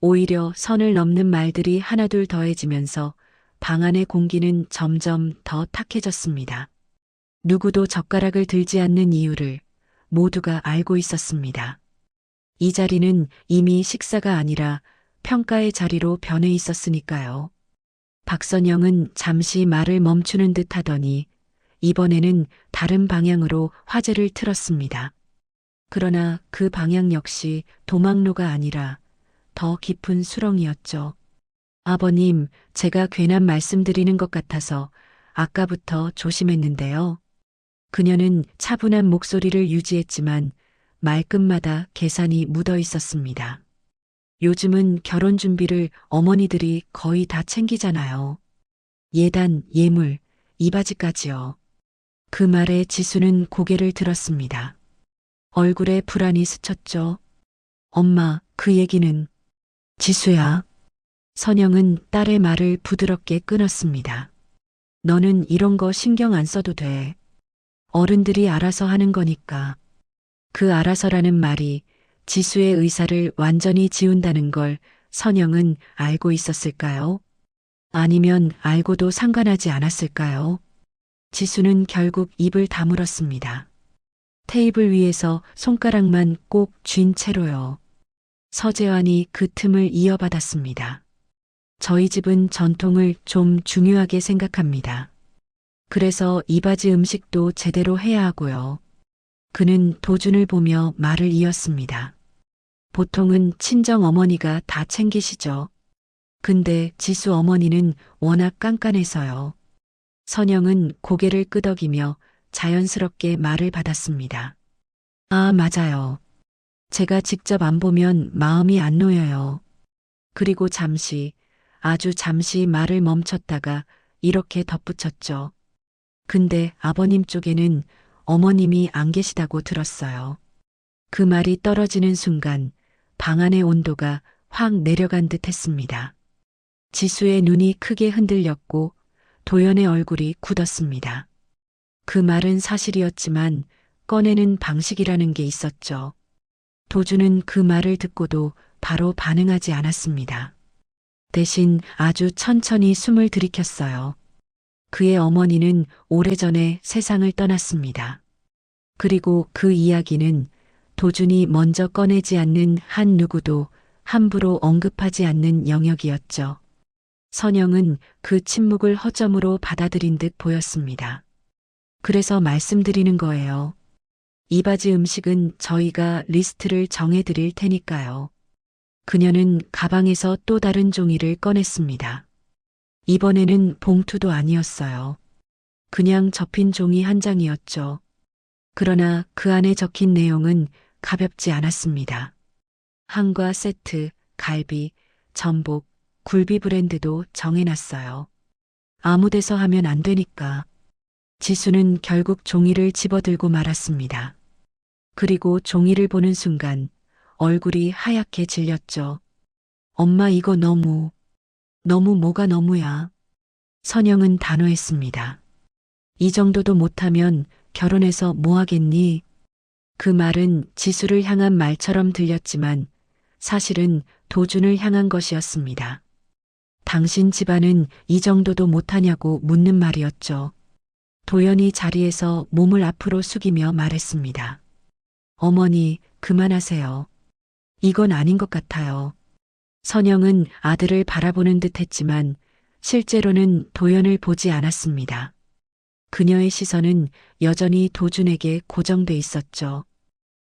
오히려 선을 넘는 말들이 하나둘 더해지면서 방 안의 공기는 점점 더 탁해졌습니다. 누구도 젓가락을 들지 않는 이유를 모두가 알고 있었습니다. 이 자리는 이미 식사가 아니라 평가의 자리로 변해 있었으니까요. 박선영은 잠시 말을 멈추는 듯 하더니 이번에는 다른 방향으로 화제를 틀었습니다. 그러나 그 방향 역시 도망로가 아니라 더 깊은 수렁이었죠. 아버님, 제가 괜한 말씀드리는 것 같아서 아까부터 조심했는데요. 그녀는 차분한 목소리를 유지했지만 말끝마다 계산이 묻어 있었습니다. 요즘은 결혼 준비를 어머니들이 거의 다 챙기잖아요. 예단, 예물, 이바지까지요. 그 말에 지수는 고개를 들었습니다. 얼굴에 불안이 스쳤죠. 엄마, 그 얘기는. 지수야. 선영은 딸의 말을 부드럽게 끊었습니다. 너는 이런 거 신경 안 써도 돼. 어른들이 알아서 하는 거니까. 그 알아서라는 말이 지수의 의사를 완전히 지운다는 걸 선영은 알고 있었을까요? 아니면 알고도 상관하지 않았을까요? 지수는 결국 입을 다물었습니다. 테이블 위에서 손가락만 꼭 쥔 채로요. 서재환이 그 틈을 이어받았습니다. 저희 집은 전통을 좀 중요하게 생각합니다. 그래서 이바지 음식도 제대로 해야 하고요. 그는 도준을 보며 말을 이었습니다. 보통은 친정 어머니가 다 챙기시죠. 근데 지수 어머니는 워낙 깐깐해서요. 선영은 고개를 끄덕이며 자연스럽게 말을 받았습니다. 아, 맞아요. 제가 직접 안 보면 마음이 안 놓여요. 그리고 잠시, 아주 잠시 말을 멈췄다가 이렇게 덧붙였죠. 근데 아버님 쪽에는 어머님이 안 계시다고 들었어요. 그 말이 떨어지는 순간 방 안의 온도가 확 내려간 듯 했습니다. 지수의 눈이 크게 흔들렸고 도연의 얼굴이 굳었습니다. 그 말은 사실이었지만 꺼내는 방식이라는 게 있었죠. 도주는 그 말을 듣고도 바로 반응하지 않았습니다. 대신 아주 천천히 숨을 들이켰어요. 그의 어머니는 오래전에 세상을 떠났습니다. 그리고 그 이야기는 도준이 먼저 꺼내지 않는 한 누구도 함부로 언급하지 않는 영역이었죠. 선영은 그 침묵을 허점으로 받아들인 듯 보였습니다. 그래서 말씀드리는 거예요. 이바지 음식은 저희가 리스트를 정해드릴 테니까요. 그녀는 가방에서 또 다른 종이를 꺼냈습니다. 이번에는 봉투도 아니었어요. 그냥 접힌 종이 한 장이었죠. 그러나 그 안에 적힌 내용은 가볍지 않았습니다. 한과 세트, 갈비, 전복, 굴비 브랜드도 정해놨어요. 아무 데서 하면 안 되니까. 지수는 결국 종이를 집어들고 말았습니다. 그리고 종이를 보는 순간 얼굴이 하얗게 질렸죠. 엄마 이거 너무 뭐가 너무야. 선영은 단호했습니다. 이 정도도 못하면 결혼해서 뭐 하겠니? 그 말은 지수를 향한 말처럼 들렸지만 사실은 도준을 향한 것이었습니다. 당신 집안은 이 정도도 못하냐고 묻는 말이었죠. 도연이 자리에서 몸을 앞으로 숙이며 말했습니다. 어머니, 그만하세요. 이건 아닌 것 같아요. 선영은 아들을 바라보는 듯 했지만 실제로는 도연을 보지 않았습니다. 그녀의 시선은 여전히 도준에게 고정돼 있었죠.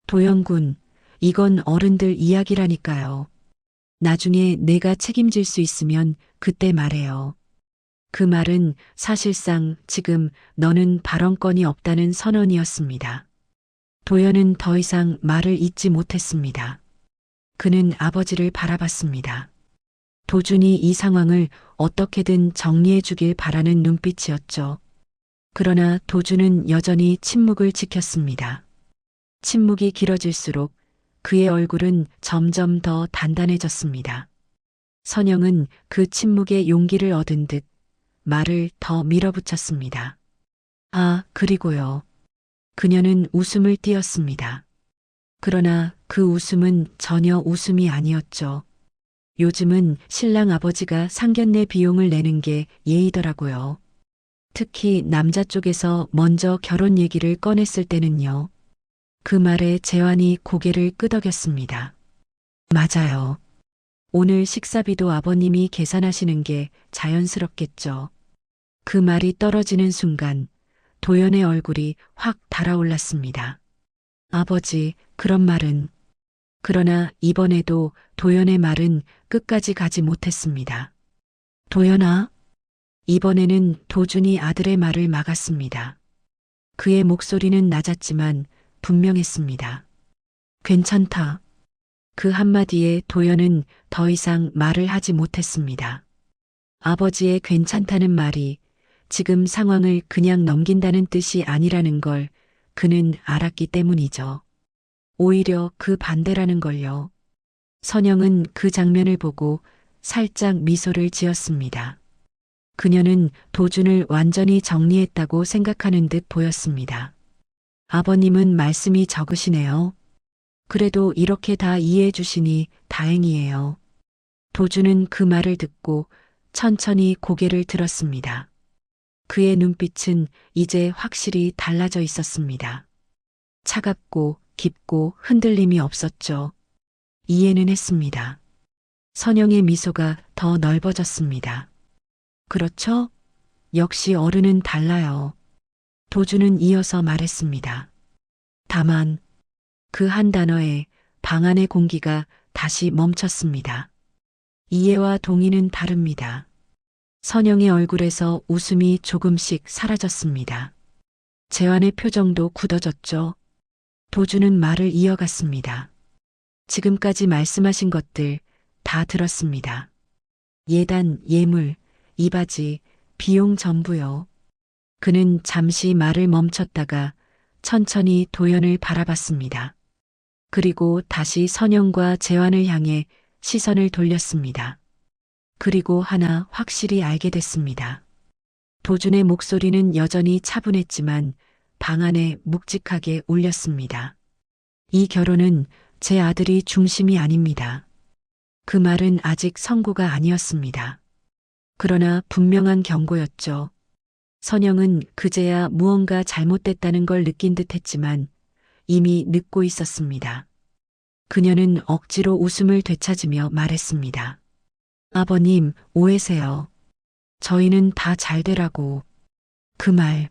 도연군, 이건 어른들 이야기라니까요. 나중에 내가 책임질 수 있으면 그때 말해요. 그 말은 사실상 지금 너는 발언권이 없다는 선언이었습니다. 도연은 더 이상 말을 잇지 못했습니다. 그는 아버지를 바라봤습니다. 도준이 이 상황을 어떻게든 정리해 주길 바라는 눈빛이었죠. 그러나 도준은 여전히 침묵을 지켰습니다. 침묵이 길어질수록 그의 얼굴은 점점 더 단단해졌습니다. 선영은 그 침묵에 용기를 얻은 듯 말을 더 밀어붙였습니다. 아, 그리고요. 그녀는 웃음을 띄었습니다. 그러나 그 웃음은 전혀 웃음이 아니었죠. 요즘은 신랑 아버지가 상견례 비용을 내는 게 예의더라고요. 특히 남자 쪽에서 먼저 결혼 얘기를 꺼냈을 때는요. 그 말에 재환이 고개를 끄덕였습니다. 맞아요. 오늘 식사비도 아버님이 계산하시는 게 자연스럽겠죠. 그 말이 떨어지는 순간 도연의 얼굴이 확 달아올랐습니다. 아버지, 그런 말은. 그러나 이번에도 도연의 말은 끝까지 가지 못했습니다. 도연아? 이번에는 도준이 아들의 말을 막았습니다. 그의 목소리는 낮았지만 분명했습니다. 괜찮다. 그 한마디에 도연은 더 이상 말을 하지 못했습니다. 아버지의 괜찮다는 말이 지금 상황을 그냥 넘긴다는 뜻이 아니라는 걸 그는 알았기 때문이죠. 오히려 그 반대라는 걸요. 선영은 그 장면을 보고 살짝 미소를 지었습니다. 그녀는 도준을 완전히 정리했다고 생각하는 듯 보였습니다. 아버님은 말씀이 적으시네요. 그래도 이렇게 다 이해해 주시니 다행이에요. 도준은 그 말을 듣고 천천히 고개를 들었습니다. 그의 눈빛은 이제 확실히 달라져 있었습니다. 차갑고 깊고 흔들림이 없었죠. 이해는 했습니다. 선영의 미소가 더 넓어졌습니다. 그렇죠? 역시 어른은 달라요. 도준은 이어서 말했습니다. 다만 그 한 단어에 방 안의 공기가 다시 멈췄습니다. 이해와 동의는 다릅니다. 선영의 얼굴에서 웃음이 조금씩 사라졌습니다. 재환의 표정도 굳어졌죠. 도준은 말을 이어갔습니다. 지금까지 말씀하신 것들 다 들었습니다. 예단, 예물, 이바지, 비용 전부요. 그는 잠시 말을 멈췄다가 천천히 도연을 바라봤습니다. 그리고 다시 선영과 재환을 향해 시선을 돌렸습니다. 그리고 하나 확실히 알게 됐습니다. 도준의 목소리는 여전히 차분했지만 방 안에 묵직하게 울렸습니다. 이 결혼은 제 아들이 중심이 아닙니다. 그 말은 아직 선고가 아니었습니다. 그러나 분명한 경고였죠. 선영은 그제야 무언가 잘못됐다는 걸 느낀 듯 했지만 이미 늦고 있었습니다. 그녀는 억지로 웃음을 되찾으며 말했습니다. 아버님, 오해세요. 저희는 다 잘 되라고. 그 말,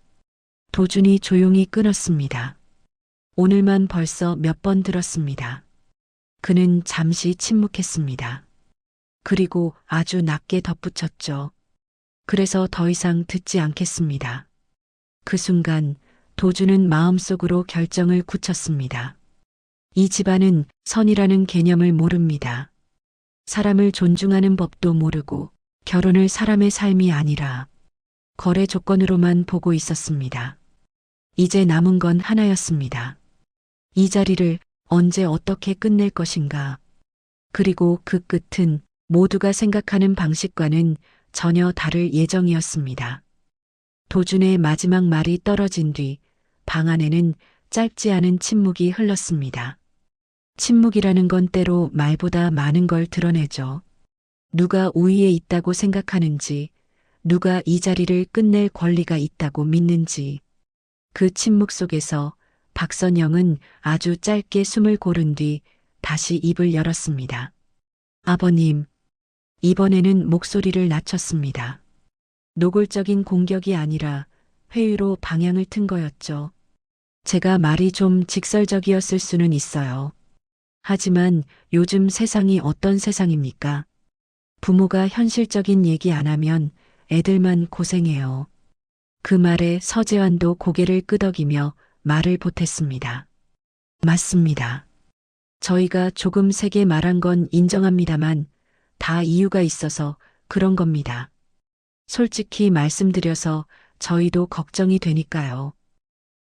도준이 조용히 끊었습니다. 오늘만 벌써 몇 번 들었습니다. 그는 잠시 침묵했습니다. 그리고 아주 낮게 덧붙였죠. 그래서 더 이상 듣지 않겠습니다. 그 순간 도준은 마음속으로 결정을 굳혔습니다. 이 집안은 선이라는 개념을 모릅니다. 사람을 존중하는 법도 모르고 결혼을 사람의 삶이 아니라 거래 조건으로만 보고 있었습니다. 이제 남은 건 하나였습니다. 이 자리를 언제 어떻게 끝낼 것인가. 그리고 그 끝은 모두가 생각하는 방식과는 전혀 다를 예정이었습니다. 도준의 마지막 말이 떨어진 뒤 방 안에는 짧지 않은 침묵이 흘렀습니다. 침묵이라는 건 때로 말보다 많은 걸 드러내죠. 누가 우위에 있다고 생각하는지, 누가 이 자리를 끝낼 권리가 있다고 믿는지. 그 침묵 속에서 박선영은 아주 짧게 숨을 고른 뒤 다시 입을 열었습니다. 아버님, 이번에는 목소리를 낮췄습니다. 노골적인 공격이 아니라 회의로 방향을 튼 거였죠. 제가 말이 좀 직설적이었을 수는 있어요. 하지만 요즘 세상이 어떤 세상입니까? 부모가 현실적인 얘기 안 하면 애들만 고생해요. 그 말에 서재환도 고개를 끄덕이며 말을 보탰습니다. 맞습니다. 저희가 조금 세게 말한 건 인정합니다만 다 이유가 있어서 그런 겁니다. 솔직히 말씀드려서 저희도 걱정이 되니까요.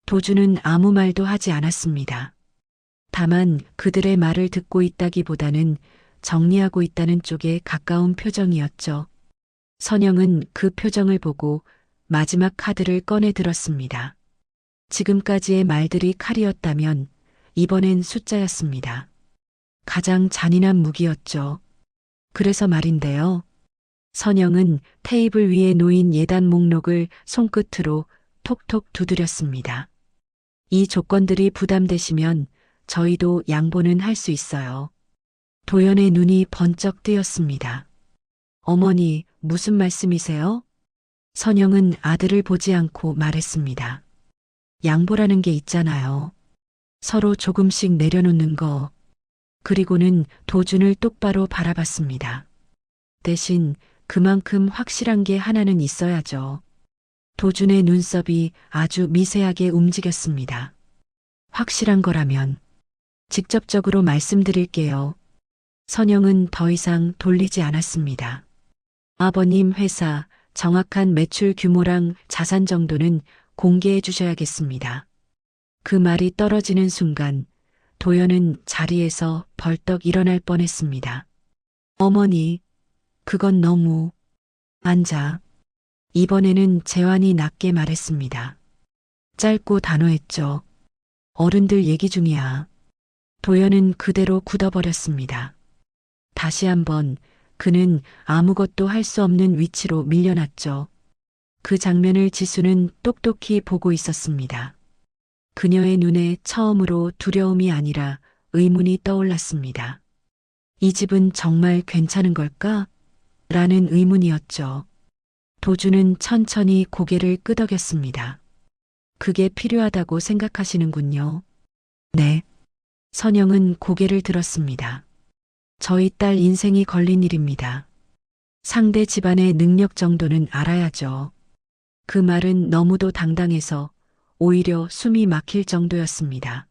도주는 아무 말도 하지 않았습니다. 다만 그들의 말을 듣고 있다기보다는 정리하고 있다는 쪽에 가까운 표정이었죠. 선영은 그 표정을 보고 마지막 카드를 꺼내 들었습니다. 지금까지의 말들이 칼이었다면 이번엔 숫자였습니다. 가장 잔인한 무기였죠. 그래서 말인데요. 선영은 테이블 위에 놓인 예단 목록을 손끝으로 톡톡 두드렸습니다. 이 조건들이 부담되시면 저희도 양보는 할 수 있어요. 도연의 눈이 번쩍 뜨였습니다. 어머니, 무슨 말씀이세요? 선영은 아들을 보지 않고 말했습니다. 양보라는 게 있잖아요. 서로 조금씩 내려놓는 거. 그리고는 도준을 똑바로 바라봤습니다. 대신 그만큼 확실한 게 하나는 있어야죠. 도준의 눈썹이 아주 미세하게 움직였습니다. 확실한 거라면 직접적으로 말씀드릴게요. 선영은 더 이상 돌리지 않았습니다. 아버님 회사 정확한 매출 규모랑 자산 정도는 공개해 주셔야겠습니다. 그 말이 떨어지는 순간 도연은 자리에서 벌떡 일어날 뻔했습니다. 어머니, 그건 너무... 앉아. 이번에는 재환이 낮게 말했습니다. 짧고 단호했죠. 어른들 얘기 중이야. 도연은 그대로 굳어버렸습니다. 다시 한번 그는 아무것도 할 수 없는 위치로 밀려났죠. 그 장면을 지수는 똑똑히 보고 있었습니다. 그녀의 눈에 처음으로 두려움이 아니라 의문이 떠올랐습니다. 이 집은 정말 괜찮은 걸까? 라는 의문이었죠. 도주는 천천히 고개를 끄덕였습니다. 그게 필요하다고 생각하시는군요. 네. 선영은 고개를 들었습니다. 저희 딸 인생이 걸린 일입니다. 상대 집안의 능력 정도는 알아야죠. 그 말은 너무도 당당해서 오히려 숨이 막힐 정도였습니다.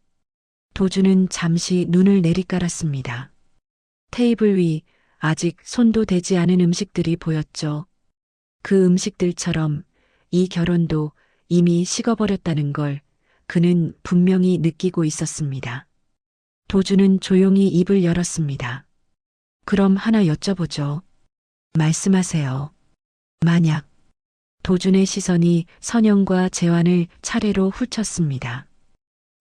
도주는 잠시 눈을 내리깔았습니다. 테이블 위 아직 손도 대지 않은 음식들이 보였죠. 그 음식들처럼 이 결혼도 이미 식어버렸다는 걸 그는 분명히 느끼고 있었습니다. 도주는 조용히 입을 열었습니다. 그럼 하나 여쭤보죠. 말씀하세요. 만약 도준의 시선이 선영과 재환을 차례로 훑쳤습니다.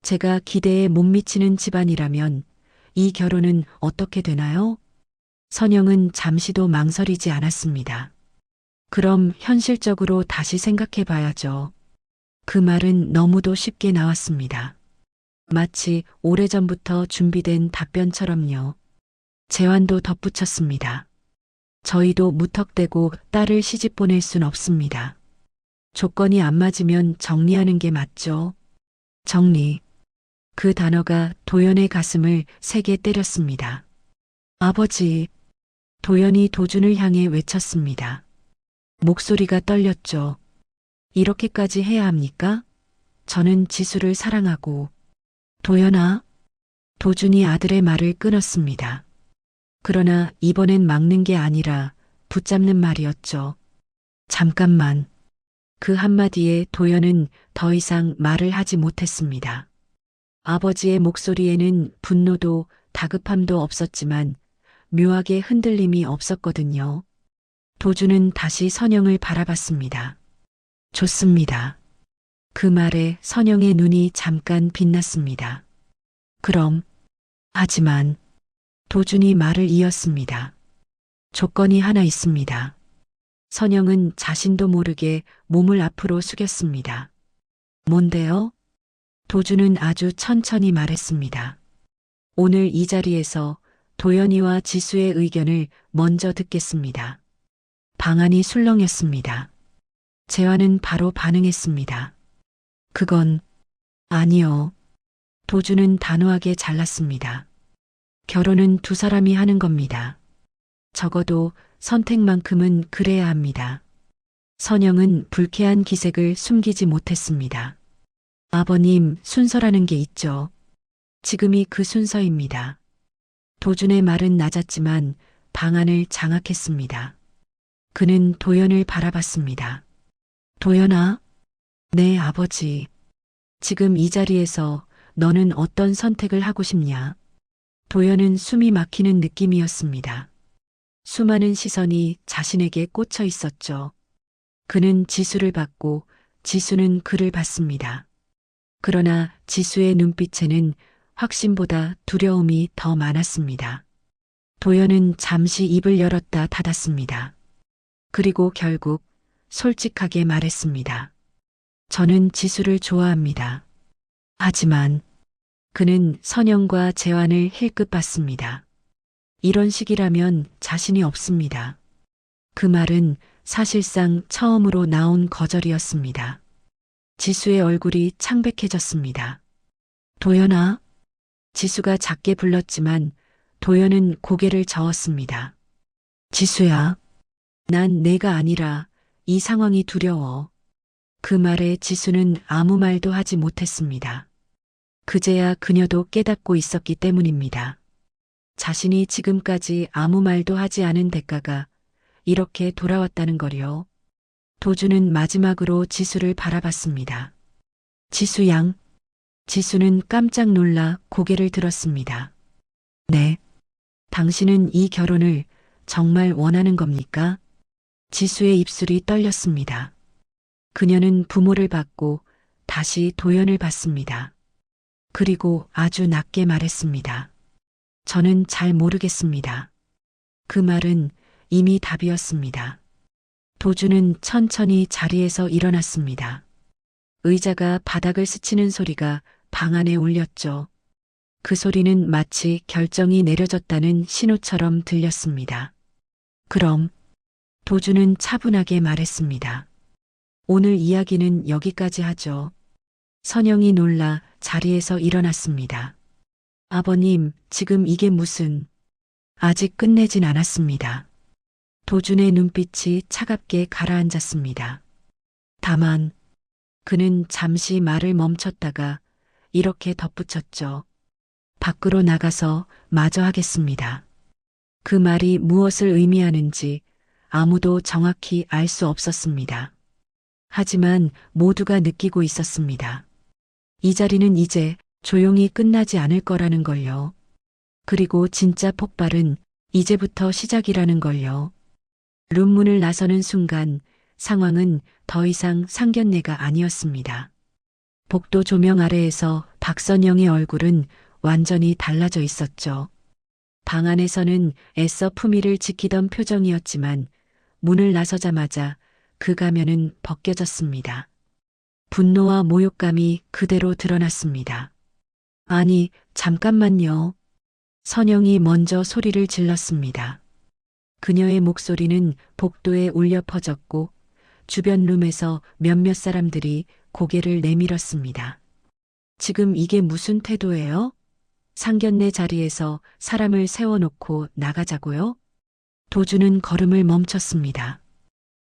제가 기대에 못 미치는 집안이라면 이 결혼은 어떻게 되나요? 선영은 잠시도 망설이지 않았습니다. 그럼 현실적으로 다시 생각해 봐야죠. 그 말은 너무도 쉽게 나왔습니다. 마치 오래전부터 준비된 답변처럼요. 재환도 덧붙였습니다. 저희도 무턱대고 딸을 시집 보낼 순 없습니다. 조건이 안 맞으면 정리하는 게 맞죠. 정리. 그 단어가 도연의 가슴을 세게 때렸습니다. 아버지. 도연이 도준을 향해 외쳤습니다. 목소리가 떨렸죠. 이렇게까지 해야 합니까? 저는 지수를 사랑하고. 도연아. 도준이 아들의 말을 끊었습니다. 그러나 이번엔 막는 게 아니라 붙잡는 말이었죠. 잠깐만. 그 한마디에 도연은 더 이상 말을 하지 못했습니다. 아버지의 목소리에는 분노도 다급함도 없었지만 묘하게 흔들림이 없었거든요. 도주는 다시 선영을 바라봤습니다. 좋습니다. 그 말에 선영의 눈이 잠깐 빛났습니다. 그럼, 하지만, 도준이 말을 이었습니다. 조건이 하나 있습니다. 선영은 자신도 모르게 몸을 앞으로 숙였습니다. 뭔데요? 도준은 아주 천천히 말했습니다. 오늘 이 자리에서 도연이와 지수의 의견을 먼저 듣겠습니다. 방안이 술렁였습니다. 재환은 바로 반응했습니다. 그건 아니요. 도준은 단호하게 잘랐습니다. 결혼은 두 사람이 하는 겁니다. 적어도 선택만큼은 그래야 합니다. 선영은 불쾌한 기색을 숨기지 못했습니다. 아버님, 순서라는 게 있죠. 지금이 그 순서입니다. 도준의 말은 낮았지만 방안을 장악했습니다. 그는 도연을 바라봤습니다. 도연아? 네, 아버지. 지금 이 자리에서 너는 어떤 선택을 하고 싶냐? 도연은 숨이 막히는 느낌이었습니다. 수많은 시선이 자신에게 꽂혀 있었죠. 그는 지수를 봤고 지수는 그를 봤습니다. 그러나 지수의 눈빛에는 확신보다 두려움이 더 많았습니다. 도연은 잠시 입을 열었다 닫았습니다. 그리고 결국 솔직하게 말했습니다. 저는 지수를 좋아합니다. 하지만 그는 선영과 재환을 힐끗 봤습니다. 이런 식이라면 자신이 없습니다. 그 말은 사실상 처음으로 나온 거절이었습니다. 지수의 얼굴이 창백해졌습니다. 도연아? 지수가 작게 불렀지만 도연은 고개를 저었습니다. 지수야, 난 내가 아니라 이 상황이 두려워. 그 말에 지수는 아무 말도 하지 못했습니다. 그제야 그녀도 깨닫고 있었기 때문입니다. 자신이 지금까지 아무 말도 하지 않은 대가가 이렇게 돌아왔다는 거요. 도주는 마지막으로 지수를 바라봤습니다. 지수 양. 지수는 깜짝 놀라 고개를 들었습니다. 네. 당신은 이 결혼을 정말 원하는 겁니까? 지수의 입술이 떨렸습니다. 그녀는 부모를 봤고 다시 도연을 봤습니다. 그리고 아주 낮게 말했습니다. 저는 잘 모르겠습니다. 그 말은 이미 답이었습니다. 도주는 천천히 자리에서 일어났습니다. 의자가 바닥을 스치는 소리가 방 안에 울렸죠. 그 소리는 마치 결정이 내려졌다는 신호처럼 들렸습니다. 그럼 도주는 차분하게 말했습니다. 오늘 이야기는 여기까지 하죠. 선영이 놀라 자리에서 일어났습니다. 아버님, 지금 이게 무슨... 아직 끝내진 않았습니다. 도준의 눈빛이 차갑게 가라앉았습니다. 다만 그는 잠시 말을 멈췄다가 이렇게 덧붙였죠. 밖으로 나가서 마저 하겠습니다. 그 말이 무엇을 의미하는지 아무도 정확히 알 수 없었습니다. 하지만 모두가 느끼고 있었습니다. 이 자리는 이제 조용히 끝나지 않을 거라는 걸요. 그리고 진짜 폭발은 이제부터 시작이라는 걸요. 룸문을 나서는 순간 상황은 더 이상 상견례가 아니었습니다. 복도 조명 아래에서 박선영의 얼굴은 완전히 달라져 있었죠. 방 안에서는 애써 품위를 지키던 표정이었지만 문을 나서자마자 그 가면은 벗겨졌습니다. 분노와 모욕감이 그대로 드러났습니다. 아니, 잠깐만요. 선영이 먼저 소리를 질렀습니다. 그녀의 목소리는 복도에 울려 퍼졌고 주변 룸에서 몇몇 사람들이 고개를 내밀었습니다. 지금 이게 무슨 태도예요? 상견례 자리에서 사람을 세워놓고 나가자고요? 도주는 걸음을 멈췄습니다.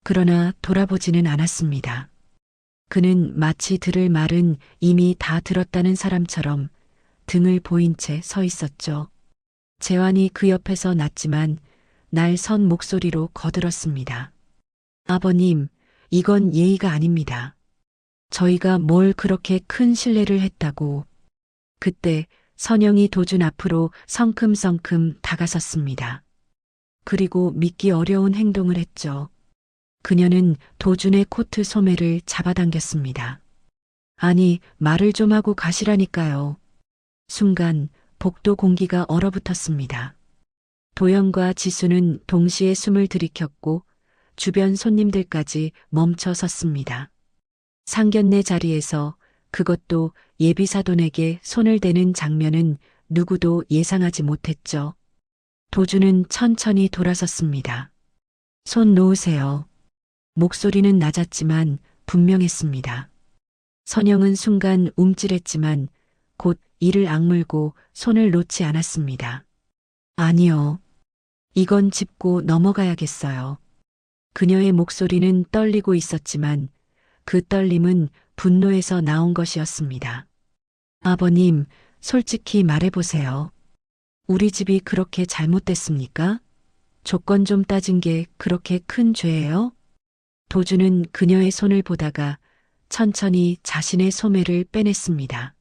그러나 돌아보지는 않았습니다. 그는 마치 들을 말은 이미 다 들었다는 사람처럼 등을 보인 채 서 있었죠. 재환이 그 옆에서 낳지만 날 선 목소리로 거들었습니다. 아버님, 이건 예의가 아닙니다. 저희가 뭘 그렇게 큰 실례를 했다고. 그때 선영이 도준 앞으로 성큼성큼 다가섰습니다. 그리고 믿기 어려운 행동을 했죠. 그녀는 도준의 코트 소매를 잡아당겼습니다. 아니, 말을 좀 하고 가시라니까요. 순간 복도 공기가 얼어붙었습니다. 도연과 지수는 동시에 숨을 들이켰고 주변 손님들까지 멈춰 섰습니다. 상견례 자리에서 그것도 예비사돈에게 손을 대는 장면은 누구도 예상하지 못했죠. 도준은 천천히 돌아섰습니다. 손 놓으세요. 목소리는 낮았지만 분명했습니다. 선영은 순간 움찔했지만 곧 이를 악물고 손을 놓지 않았습니다. 아니요. 이건 짚고 넘어가야겠어요. 그녀의 목소리는 떨리고 있었지만 그 떨림은 분노에서 나온 것이었습니다. 아버님, 솔직히 말해보세요. 우리 집이 그렇게 잘못됐습니까? 조건 좀 따진 게 그렇게 큰 죄예요? 도주는 그녀의 손을 보다가 천천히 자신의 소매를 빼냈습니다.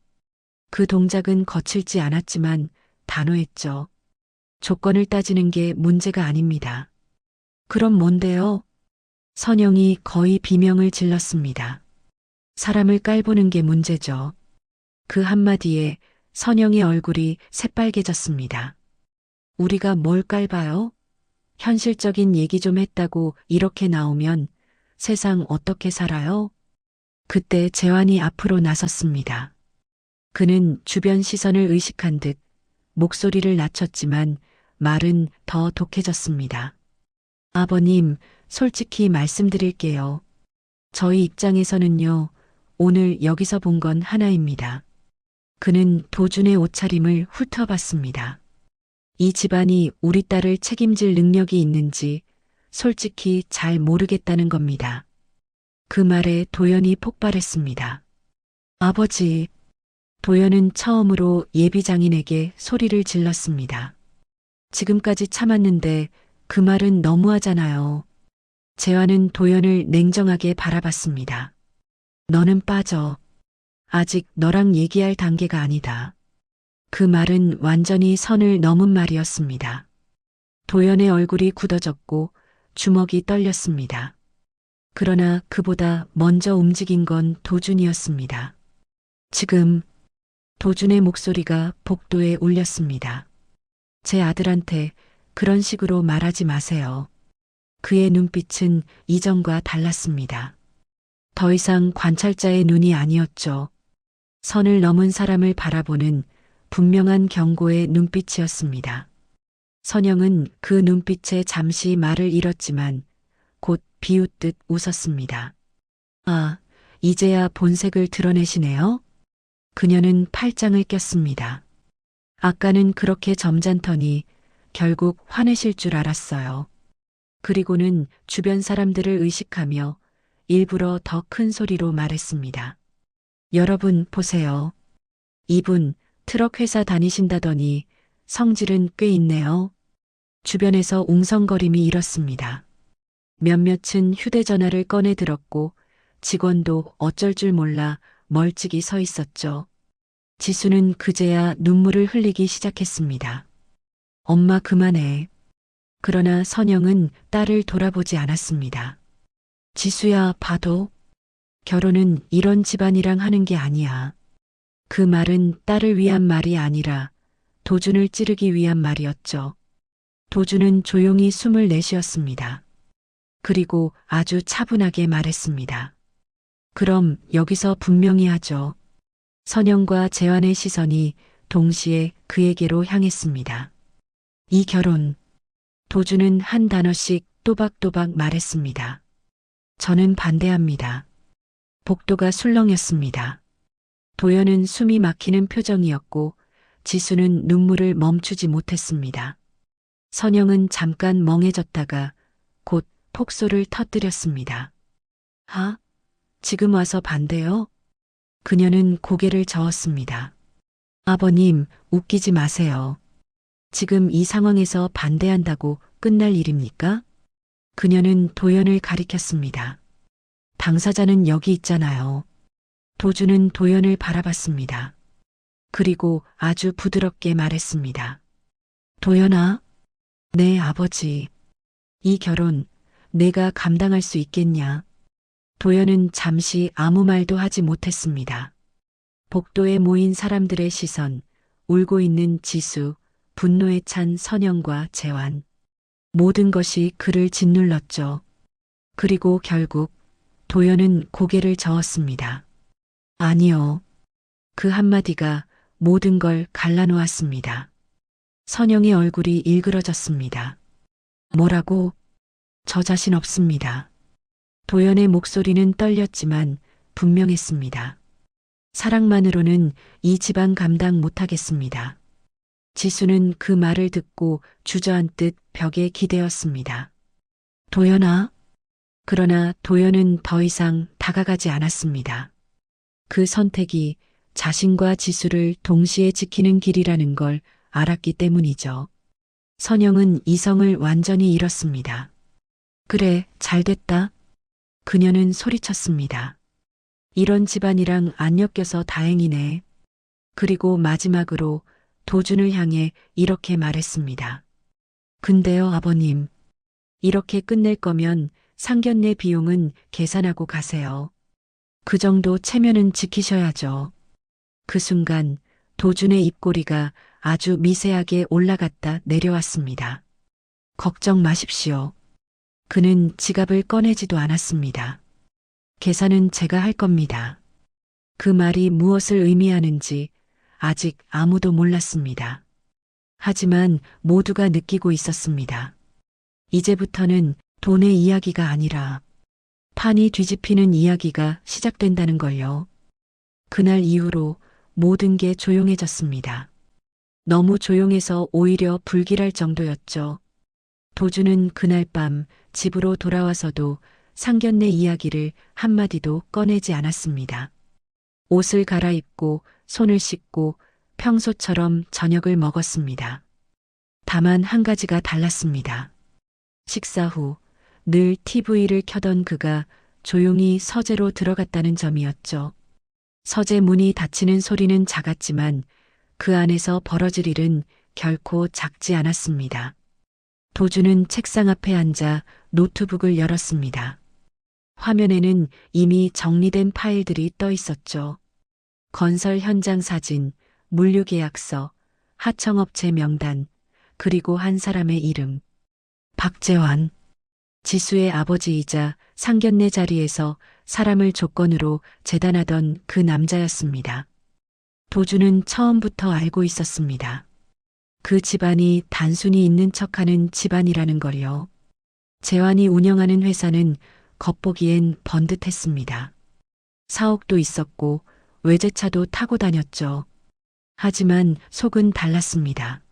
그 동작은 거칠지 않았지만 단호했죠. 조건을 따지는 게 문제가 아닙니다. 그럼 뭔데요? 선영이 거의 비명을 질렀습니다. 사람을 깔보는 게 문제죠. 그 한마디에 선영의 얼굴이 새빨개졌습니다. 우리가 뭘 깔봐요? 현실적인 얘기 좀 했다고 이렇게 나오면 세상 어떻게 살아요? 그때 재환이 앞으로 나섰습니다. 그는 주변 시선을 의식한 듯 목소리를 낮췄지만 말은 더 독해졌습니다. 아버님, 솔직히 말씀드릴게요. 저희 입장에서는요, 오늘 여기서 본 건 하나입니다. 그는 도준의 옷차림을 훑어봤습니다. 이 집안이 우리 딸을 책임질 능력이 있는지 솔직히 잘 모르겠다는 겁니다. 그 말에 도연이 폭발했습니다. 아버지, 도연은 처음으로 예비장인에게 소리를 질렀습니다. 지금까지 참았는데 그 말은 너무하잖아요. 재환은 도연을 냉정하게 바라봤습니다. 너는 빠져. 아직 너랑 얘기할 단계가 아니다. 그 말은 완전히 선을 넘은 말이었습니다. 도연의 얼굴이 굳어졌고 주먹이 떨렸습니다. 그러나 그보다 먼저 움직인 건 도준이었습니다. 지금 도준의 목소리가 복도에 울렸습니다. 제 아들한테 그런 식으로 말하지 마세요. 그의 눈빛은 이전과 달랐습니다. 더 이상 관찰자의 눈이 아니었죠. 선을 넘은 사람을 바라보는 분명한 경고의 눈빛이었습니다. 선영은 그 눈빛에 잠시 말을 잃었지만 곧 비웃듯 웃었습니다. 아, 이제야 본색을 드러내시네요? 그녀는 팔짱을 꼈습니다. 아까는 그렇게 점잖더니 결국 화내실 줄 알았어요. 그리고는 주변 사람들을 의식하며 일부러 더 큰 소리로 말했습니다. 여러분 보세요. 이분 트럭 회사 다니신다더니 성질은 꽤 있네요. 주변에서 웅성거림이 일었습니다. 몇몇은 휴대전화를 꺼내 들었고 직원도 어쩔 줄 몰라 멀찍이 서 있었죠. 지수는 그제야 눈물을 흘리기 시작했습니다. 엄마 그만해. 그러나 선영은 딸을 돌아보지 않았습니다. 지수야 봐도 결혼은 이런 집안이랑 하는 게 아니야. 그 말은 딸을 위한 말이 아니라 도준을 찌르기 위한 말이었죠. 도준은 조용히 숨을 내쉬었습니다. 그리고 아주 차분하게 말했습니다. 그럼 여기서 분명히 하죠. 선영과 재환의 시선이 동시에 그에게로 향했습니다. 이 결혼. 도준은 한 단어씩 또박또박 말했습니다. 저는 반대합니다. 복도가 술렁였습니다. 도연은 숨이 막히는 표정이었고 지수는 눈물을 멈추지 못했습니다. 선영은 잠깐 멍해졌다가 곧 폭소를 터뜨렸습니다. 아, 지금 와서 반대요? 그녀는 고개를 저었습니다. 아버님, 웃기지 마세요. 지금 이 상황에서 반대한다고 끝날 일입니까? 그녀는 도연을 가리켰습니다. 당사자는 여기 있잖아요. 도주는 도연을 바라봤습니다. 그리고 아주 부드럽게 말했습니다. 도연아, 네 아버지. 이 결혼 내가 감당할 수 있겠냐? 도연은 잠시 아무 말도 하지 못했습니다. 복도에 모인 사람들의 시선, 울고 있는 지수, 분노에 찬 선영과 재환. 모든 것이 그를 짓눌렀죠. 그리고 결국 도연은 고개를 저었습니다. 아니요. 그 한마디가 모든 걸 갈라놓았습니다. 선영의 얼굴이 일그러졌습니다. 뭐라고? 저 자신 없습니다. 도연의 목소리는 떨렸지만 분명했습니다. 사랑만으로는 이 집안 감당 못하겠습니다. 지수는 그 말을 듣고 주저앉듯 벽에 기대었습니다. 도연아? 그러나 도연은 더 이상 다가가지 않았습니다. 그 선택이 자신과 지수를 동시에 지키는 길이라는 걸 알았기 때문이죠. 선영은 이성을 완전히 잃었습니다. 그래, 잘됐다. 그녀는 소리쳤습니다. 이런 집안이랑 안 엮여서 다행이네. 그리고 마지막으로 도준을 향해 이렇게 말했습니다. 근데요, 아버님. 이렇게 끝낼 거면 상견례 비용은 계산하고 가세요. 그 정도 체면은 지키셔야죠. 그 순간 도준의 입꼬리가 아주 미세하게 올라갔다 내려왔습니다. 걱정 마십시오. 그는 지갑을 꺼내지도 않았습니다. 계산은 제가 할 겁니다. 그 말이 무엇을 의미하는지 아직 아무도 몰랐습니다. 하지만 모두가 느끼고 있었습니다. 이제부터는 돈의 이야기가 아니라 판이 뒤집히는 이야기가 시작된다는 걸요. 그날 이후로 모든 게 조용해졌습니다. 너무 조용해서 오히려 불길할 정도였죠. 도주는 그날 밤 집으로 돌아와서도 상견례 이야기를 한마디도 꺼내지 않았습니다. 옷을 갈아입고 손을 씻고 평소처럼 저녁을 먹었습니다. 다만 한 가지가 달랐습니다. 식사 후 늘 TV를 켜던 그가 조용히 서재로 들어갔다는 점이었죠. 서재 문이 닫히는 소리는 작았지만 그 안에서 벌어질 일은 결코 작지 않았습니다. 도주는 책상 앞에 앉아 노트북을 열었습니다. 화면에는 이미 정리된 파일들이 떠 있었죠. 건설 현장 사진, 물류계약서, 하청업체 명단, 그리고 한 사람의 이름. 박재환. 지수의 아버지이자 상견례 자리에서 사람을 조건으로 재단하던 그 남자였습니다. 도주는 처음부터 알고 있었습니다. 그 집안이 단순히 있는 척하는 집안이라는 걸요. 재환이 운영하는 회사는 겉보기엔 번듯했습니다. 사옥도 있었고 외제차도 타고 다녔죠. 하지만 속은 달랐습니다.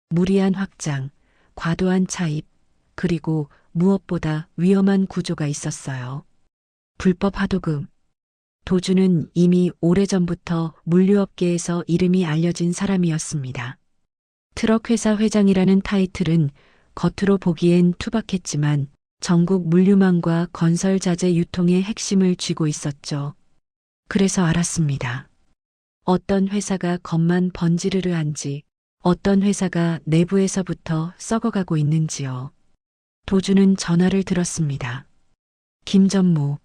무리한 확장, 과도한 차입, 그리고 무엇보다 위험한 구조가 있었어요. 불법 하도금. 도주는 이미 오래전부터 물류업계에서 이름이 알려진 사람이었습니다. 트럭회사 회장이라는 타이틀은 겉으로 보기엔 투박했지만 전국 물류망과 건설 자재 유통의 핵심을 쥐고 있었죠. 그래서 알았습니다. 어떤 회사가 겉만 번지르르한지, 어떤 회사가 내부에서부터 썩어가고 있는지요. 도주는 전화를 들었습니다. 김전무.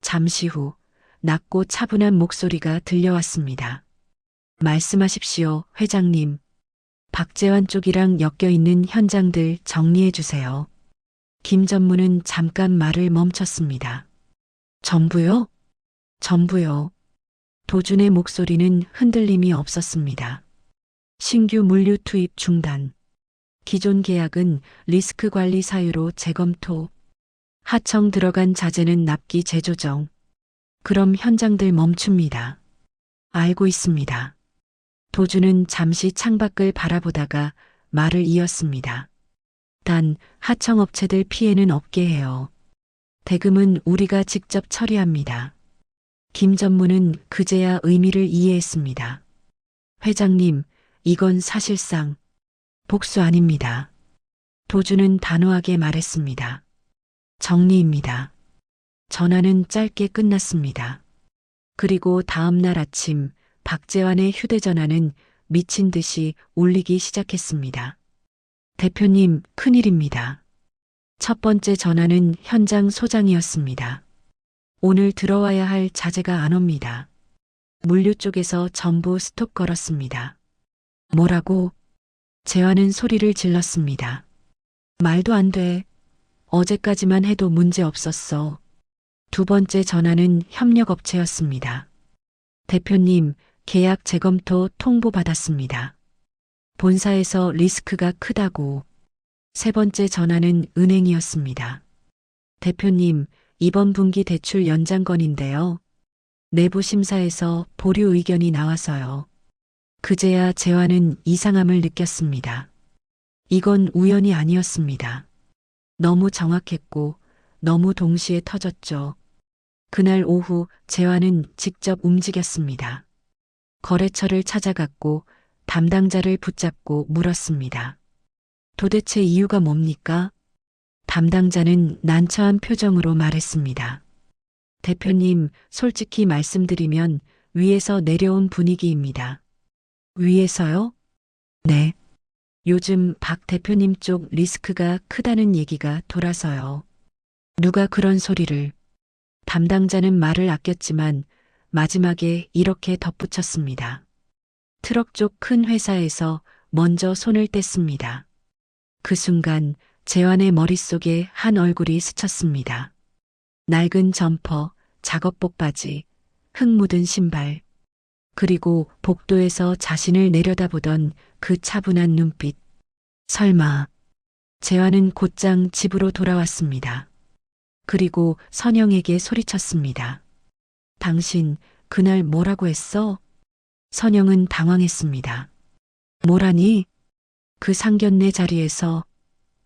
잠시 후 낮고 차분한 목소리가 들려왔습니다. 말씀하십시오, 회장님. 박재환 쪽이랑 엮여 있는 현장들 정리해 주세요. 김전무는 잠깐 말을 멈췄습니다. 전부요? 전부요. 도준의 목소리는 흔들림이 없었습니다. 신규 물류 투입 중단. 기존 계약은 리스크 관리 사유로 재검토. 하청 들어간 자재는 납기 재조정. 그럼 현장들 멈춥니다. 알고 있습니다. 도주는 잠시 창밖을 바라보다가 말을 이었습니다. 단 하청업체들 피해는 없게 해요. 대금은 우리가 직접 처리합니다. 김 전무는 그제야 의미를 이해했습니다. 회장님, 이건 사실상 복수 아닙니다. 도주는 단호하게 말했습니다. 정리입니다. 전화는 짧게 끝났습니다. 그리고 다음 날 아침 박재환의 휴대전화는 미친 듯이 울리기 시작했습니다. 대표님, 큰일입니다. 첫 번째 전화는 현장 소장이었습니다. 오늘 들어와야 할 자재가 안 옵니다. 물류 쪽에서 전부 스톱 걸었습니다. 뭐라고? 재환은 소리를 질렀습니다. 말도 안 돼. 어제까지만 해도 문제 없었어. 두 번째 전화는 협력업체였습니다. 대표님, 계약 재검토 통보받았습니다. 본사에서 리스크가 크다고. 세 번째 전화는 은행이었습니다. 대표님, 이번 분기 대출 연장 건인데요. 내부 심사에서 보류 의견이 나와서요. 그제야 재환은 이상함을 느꼈습니다. 이건 우연이 아니었습니다. 너무 정확했고 너무 동시에 터졌죠. 그날 오후 재환은 직접 움직였습니다. 거래처를 찾아갔고 담당자를 붙잡고 물었습니다. 도대체 이유가 뭡니까? 담당자는 난처한 표정으로 말했습니다. 대표님, 솔직히 말씀드리면 위에서 내려온 분위기입니다. 위에서요? 네. 요즘 박 대표님 쪽 리스크가 크다는 얘기가 돌아서요. 누가 그런 소리를. 담당자는 말을 아꼈지만 마지막에 이렇게 덧붙였습니다. 트럭 쪽 큰 회사에서 먼저 손을 뗐습니다. 그 순간 재환의 머릿속에 한 얼굴이 스쳤습니다. 낡은 점퍼, 작업복 바지, 흙 묻은 신발, 그리고 복도에서 자신을 내려다보던 그 차분한 눈빛. 설마. 재환은 곧장 집으로 돌아왔습니다. 그리고 선영에게 소리쳤습니다. 당신 그날 뭐라고 했어? 선영은 당황했습니다. 뭐라니? 그 상견례 자리에서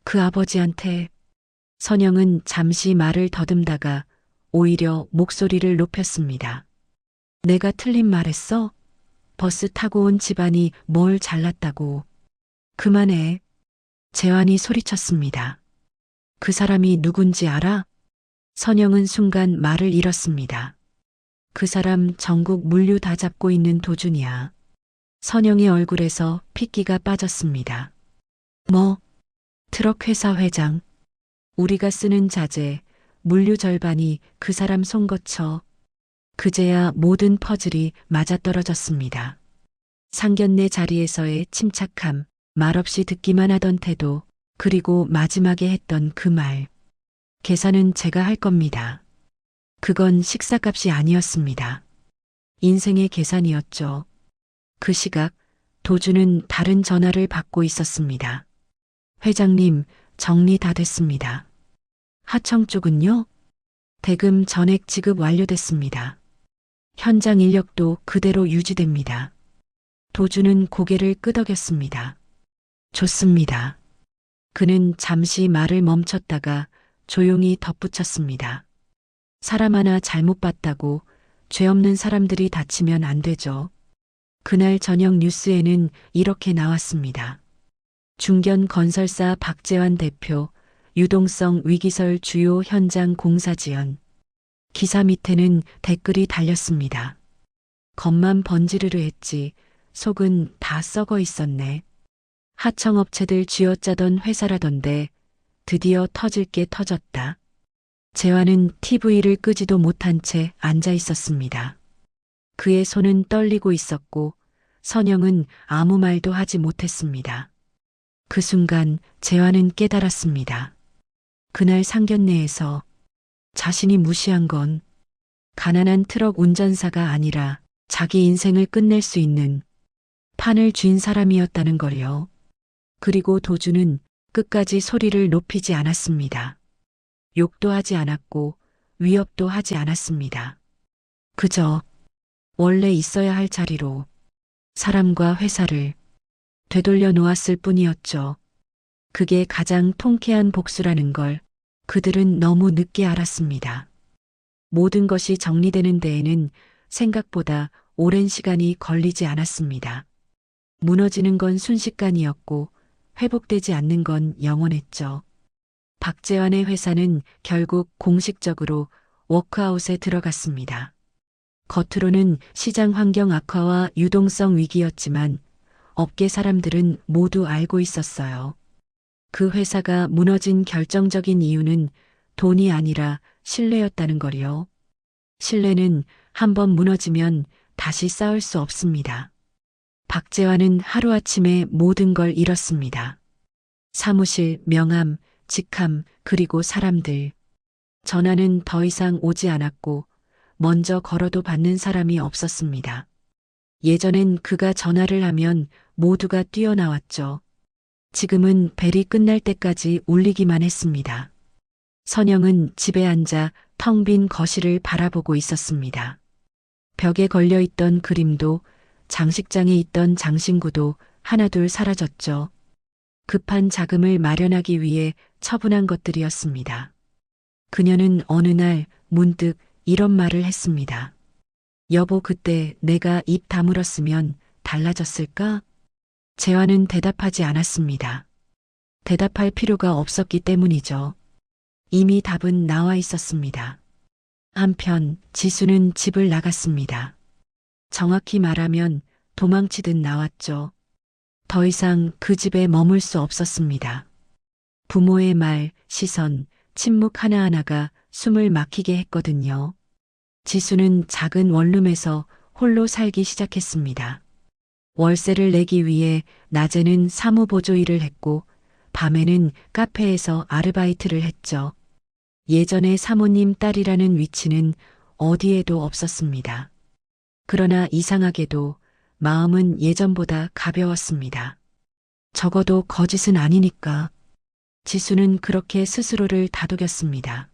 그 아버지한테. 선영은 잠시 말을 더듬다가 오히려 목소리를 높였습니다. 내가 틀린 말했어? 버스 타고 온 집안이 뭘 잘났다고. 그만해. 재환이 소리쳤습니다. 그 사람이 누군지 알아? 선영은 순간 말을 잃었습니다. 그 사람 전국 물류 다 잡고 있는 도준이야. 선영의 얼굴에서 핏기가 빠졌습니다. 뭐? 트럭 회사 회장. 우리가 쓰는 자재, 물류 절반이 그 사람 손 거쳐. 그제야 모든 퍼즐이 맞아떨어졌습니다. 상견례 자리에서의 침착함, 말없이 듣기만 하던 태도, 그리고 마지막에 했던 그 말. 계산은 제가 할 겁니다. 그건 식사값이 아니었습니다. 인생의 계산이었죠. 그 시각 도주는 다른 전화를 받고 있었습니다. 회장님, 정리 다 됐습니다. 하청 쪽은요? 대금 전액 지급 완료됐습니다. 현장 인력도 그대로 유지됩니다. 도주는 고개를 끄덕였습니다. 좋습니다. 그는 잠시 말을 멈췄다가 조용히 덧붙였습니다. 사람 하나 잘못 봤다고 죄 없는 사람들이 다치면 안 되죠. 그날 저녁 뉴스에는 이렇게 나왔습니다. 중견 건설사 박재환 대표, 유동성 위기설 주요 현장 공사 지연. 기사 밑에는 댓글이 달렸습니다. 겉만 번지르르 했지 속은 다 썩어 있었네. 하청업체들 쥐어짜던 회사라던데 드디어 터질 게 터졌다. 재환은 TV를 끄지도 못한 채 앉아 있었습니다. 그의 손은 떨리고 있었고 선영은 아무 말도 하지 못했습니다. 그 순간 재환은 깨달았습니다. 그날 상견례에서 자신이 무시한 건 가난한 트럭 운전사가 아니라 자기 인생을 끝낼 수 있는 판을 쥔 사람이었다는 걸요. 그리고 도주는 끝까지 소리를 높이지 않았습니다. 욕도 하지 않았고 위협도 하지 않았습니다. 그저 원래 있어야 할 자리로 사람과 회사를 되돌려 놓았을 뿐이었죠. 그게 가장 통쾌한 복수라는 걸 그들은 너무 늦게 알았습니다. 모든 것이 정리되는 데에는 생각보다 오랜 시간이 걸리지 않았습니다. 무너지는 건 순식간이었고 회복되지 않는 건 영원했죠. 박재환의 회사는 결국 공식적으로 워크아웃에 들어갔습니다. 겉으로는 시장 환경 악화와 유동성 위기였지만 업계 사람들은 모두 알고 있었어요. 그 회사가 무너진 결정적인 이유는 돈이 아니라 신뢰였다는 거리요. 신뢰는 한번 무너지면 다시 쌓을 수 없습니다. 박재환은 하루아침에 모든 걸 잃었습니다. 사무실, 명함, 직함, 그리고 사람들. 전화는 더 이상 오지 않았고 먼저 걸어도 받는 사람이 없었습니다. 예전엔 그가 전화를 하면 모두가 뛰어나왔죠. 지금은 벨이 끝날 때까지 울리기만 했습니다. 선영은 집에 앉아 텅 빈 거실을 바라보고 있었습니다. 벽에 걸려있던 그림도 장식장에 있던 장신구도 하나둘 사라졌죠. 급한 자금을 마련하기 위해 처분한 것들이었습니다. 그녀는 어느 날 문득 이런 말을 했습니다. 여보, 그때 내가 입 다물었으면 달라졌을까? 재환은 대답하지 않았습니다. 대답할 필요가 없었기 때문이죠. 이미 답은 나와 있었습니다. 한편 지수는 집을 나갔습니다. 정확히 말하면 도망치듯 나왔죠. 더 이상 그 집에 머물 수 없었습니다. 부모의 말, 시선, 침묵 하나하나가 숨을 막히게 했거든요. 지수는 작은 원룸에서 홀로 살기 시작했습니다. 월세를 내기 위해 낮에는 사무보조 일을 했고 밤에는 카페에서 아르바이트를 했죠. 예전에 사모님 딸이라는 위치는 어디에도 없었습니다. 그러나 이상하게도 마음은 예전보다 가벼웠습니다. 적어도 거짓은 아니니까. 지수는 그렇게 스스로를 다독였습니다.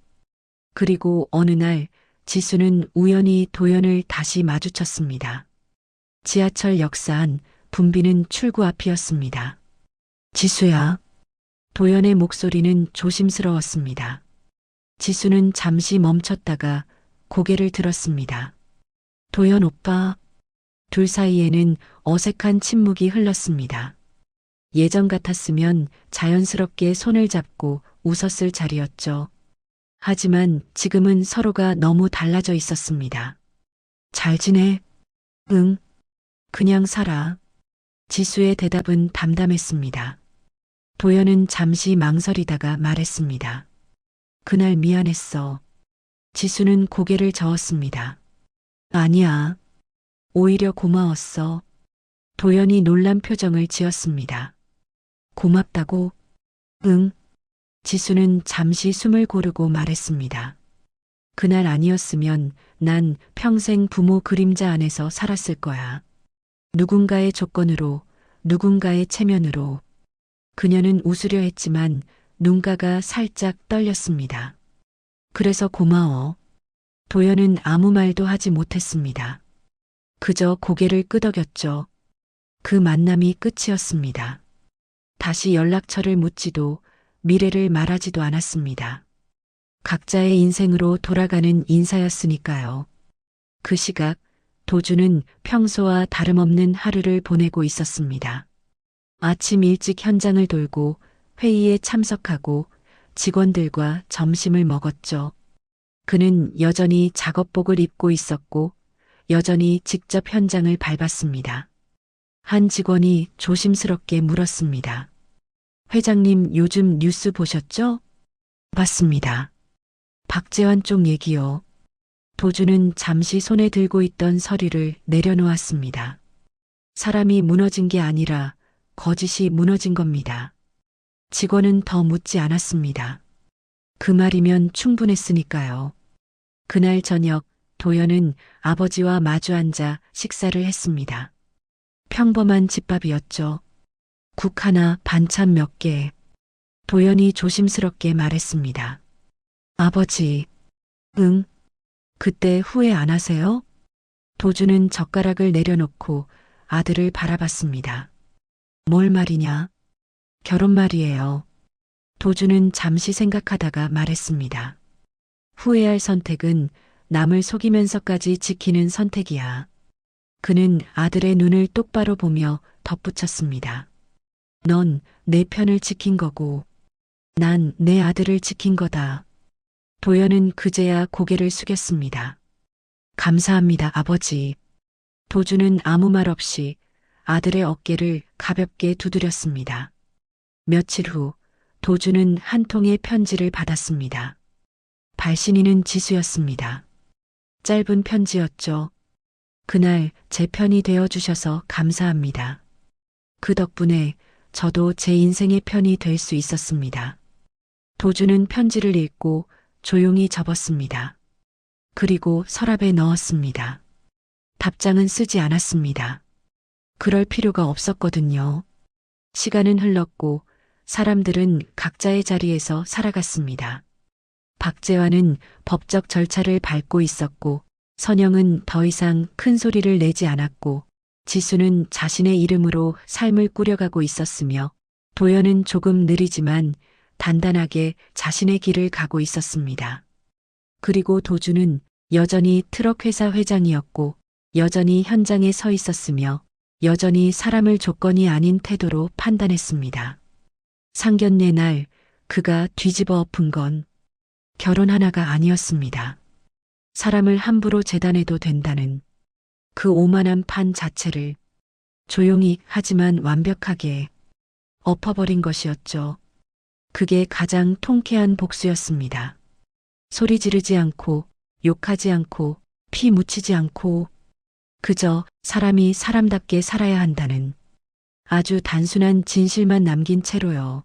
그리고 어느 날 지수는 우연히 도연을 다시 마주쳤습니다. 지하철 역사 안 붐비는 출구 앞이었습니다. 지수야. 도연의 목소리는 조심스러웠습니다. 지수는 잠시 멈췄다가 고개를 들었습니다. 도연 오빠. 둘 사이에는 어색한 침묵이 흘렀습니다. 예전 같았으면 자연스럽게 손을 잡고 웃었을 자리였죠. 하지만 지금은 서로가 너무 달라져 있었습니다. 잘 지내? 응. 그냥 살아. 지수의 대답은 담담했습니다. 도연은 잠시 망설이다가 말했습니다. 그날 미안했어. 지수는 고개를 저었습니다. 아니야. 오히려 고마웠어. 도연이 놀란 표정을 지었습니다. 고맙다고? 응. 지수는 잠시 숨을 고르고 말했습니다. 그날 아니었으면 난 평생 부모 그림자 안에서 살았을 거야. 누군가의 조건으로, 누군가의 체면으로. 그녀는 웃으려 했지만 눈가가 살짝 떨렸습니다. 그래서 고마워. 도연은 아무 말도 하지 못했습니다. 그저 고개를 끄덕였죠. 그 만남이 끝이었습니다. 다시 연락처를 묻지도 미래를 말하지도 않았습니다. 각자의 인생으로 돌아가는 인사였으니까요. 그 시각 도주는 평소와 다름없는 하루를 보내고 있었습니다. 아침 일찍 현장을 돌고 회의에 참석하고 직원들과 점심을 먹었죠. 그는 여전히 작업복을 입고 있었고 여전히 직접 현장을 밟았습니다. 한 직원이 조심스럽게 물었습니다. 회장님, 요즘 뉴스 보셨죠? 봤습니다. 박재환 쪽 얘기요. 도주는 잠시 손에 들고 있던 서류를 내려놓았습니다. 사람이 무너진 게 아니라 거짓이 무너진 겁니다. 직원은 더 묻지 않았습니다. 그 말이면 충분했으니까요. 그날 저녁 도연은 아버지와 마주 앉아 식사를 했습니다. 평범한 집밥이었죠. 국 하나, 반찬 몇 개. 도연이 조심스럽게 말했습니다. 아버지, 응? 그때 후회 안 하세요? 도주는 젓가락을 내려놓고 아들을 바라봤습니다. 뭘 말이냐? 결혼 말이에요. 도주는 잠시 생각하다가 말했습니다. 후회할 선택은 남을 속이면서까지 지키는 선택이야. 그는 아들의 눈을 똑바로 보며 덧붙였습니다. 넌 내 편을 지킨 거고, 난 내 아들을 지킨 거다. 도연은 그제야 고개를 숙였습니다. 감사합니다, 아버지. 도주는 아무 말 없이 아들의 어깨를 가볍게 두드렸습니다. 며칠 후 도주는 한 통의 편지를 받았습니다. 발신인은 지수였습니다. 짧은 편지였죠. 그날 제 편이 되어 주셔서 감사합니다. 그 덕분에 저도 제 인생의 편이 될 수 있었습니다. 도주는 편지를 읽고 조용히 접었습니다. 그리고 서랍에 넣었습니다. 답장은 쓰지 않았습니다. 그럴 필요가 없었거든요. 시간은 흘렀고 사람들은 각자의 자리에서 살아갔습니다. 박재환은 법적 절차를 밟고 있었고 선영은 더 이상 큰 소리를 내지 않았고 지수는 자신의 이름으로 삶을 꾸려가고 있었으며 도연은 조금 느리지만 단단하게 자신의 길을 가고 있었습니다. 그리고 도주는 여전히 트럭 회사 회장이었고 여전히 현장에 서 있었으며 여전히 사람을 조건이 아닌 태도로 판단했습니다. 상견례 날 그가 뒤집어 엎은 건 결혼 하나가 아니었습니다. 사람을 함부로 재단해도 된다는 그 오만한 판 자체를 조용히 하지만 완벽하게 엎어버린 것이었죠. 그게 가장 통쾌한 복수였습니다. 소리 지르지 않고 욕하지 않고 피 묻히지 않고 그저 사람이 사람답게 살아야 한다는 아주 단순한 진실만 남긴 채로요.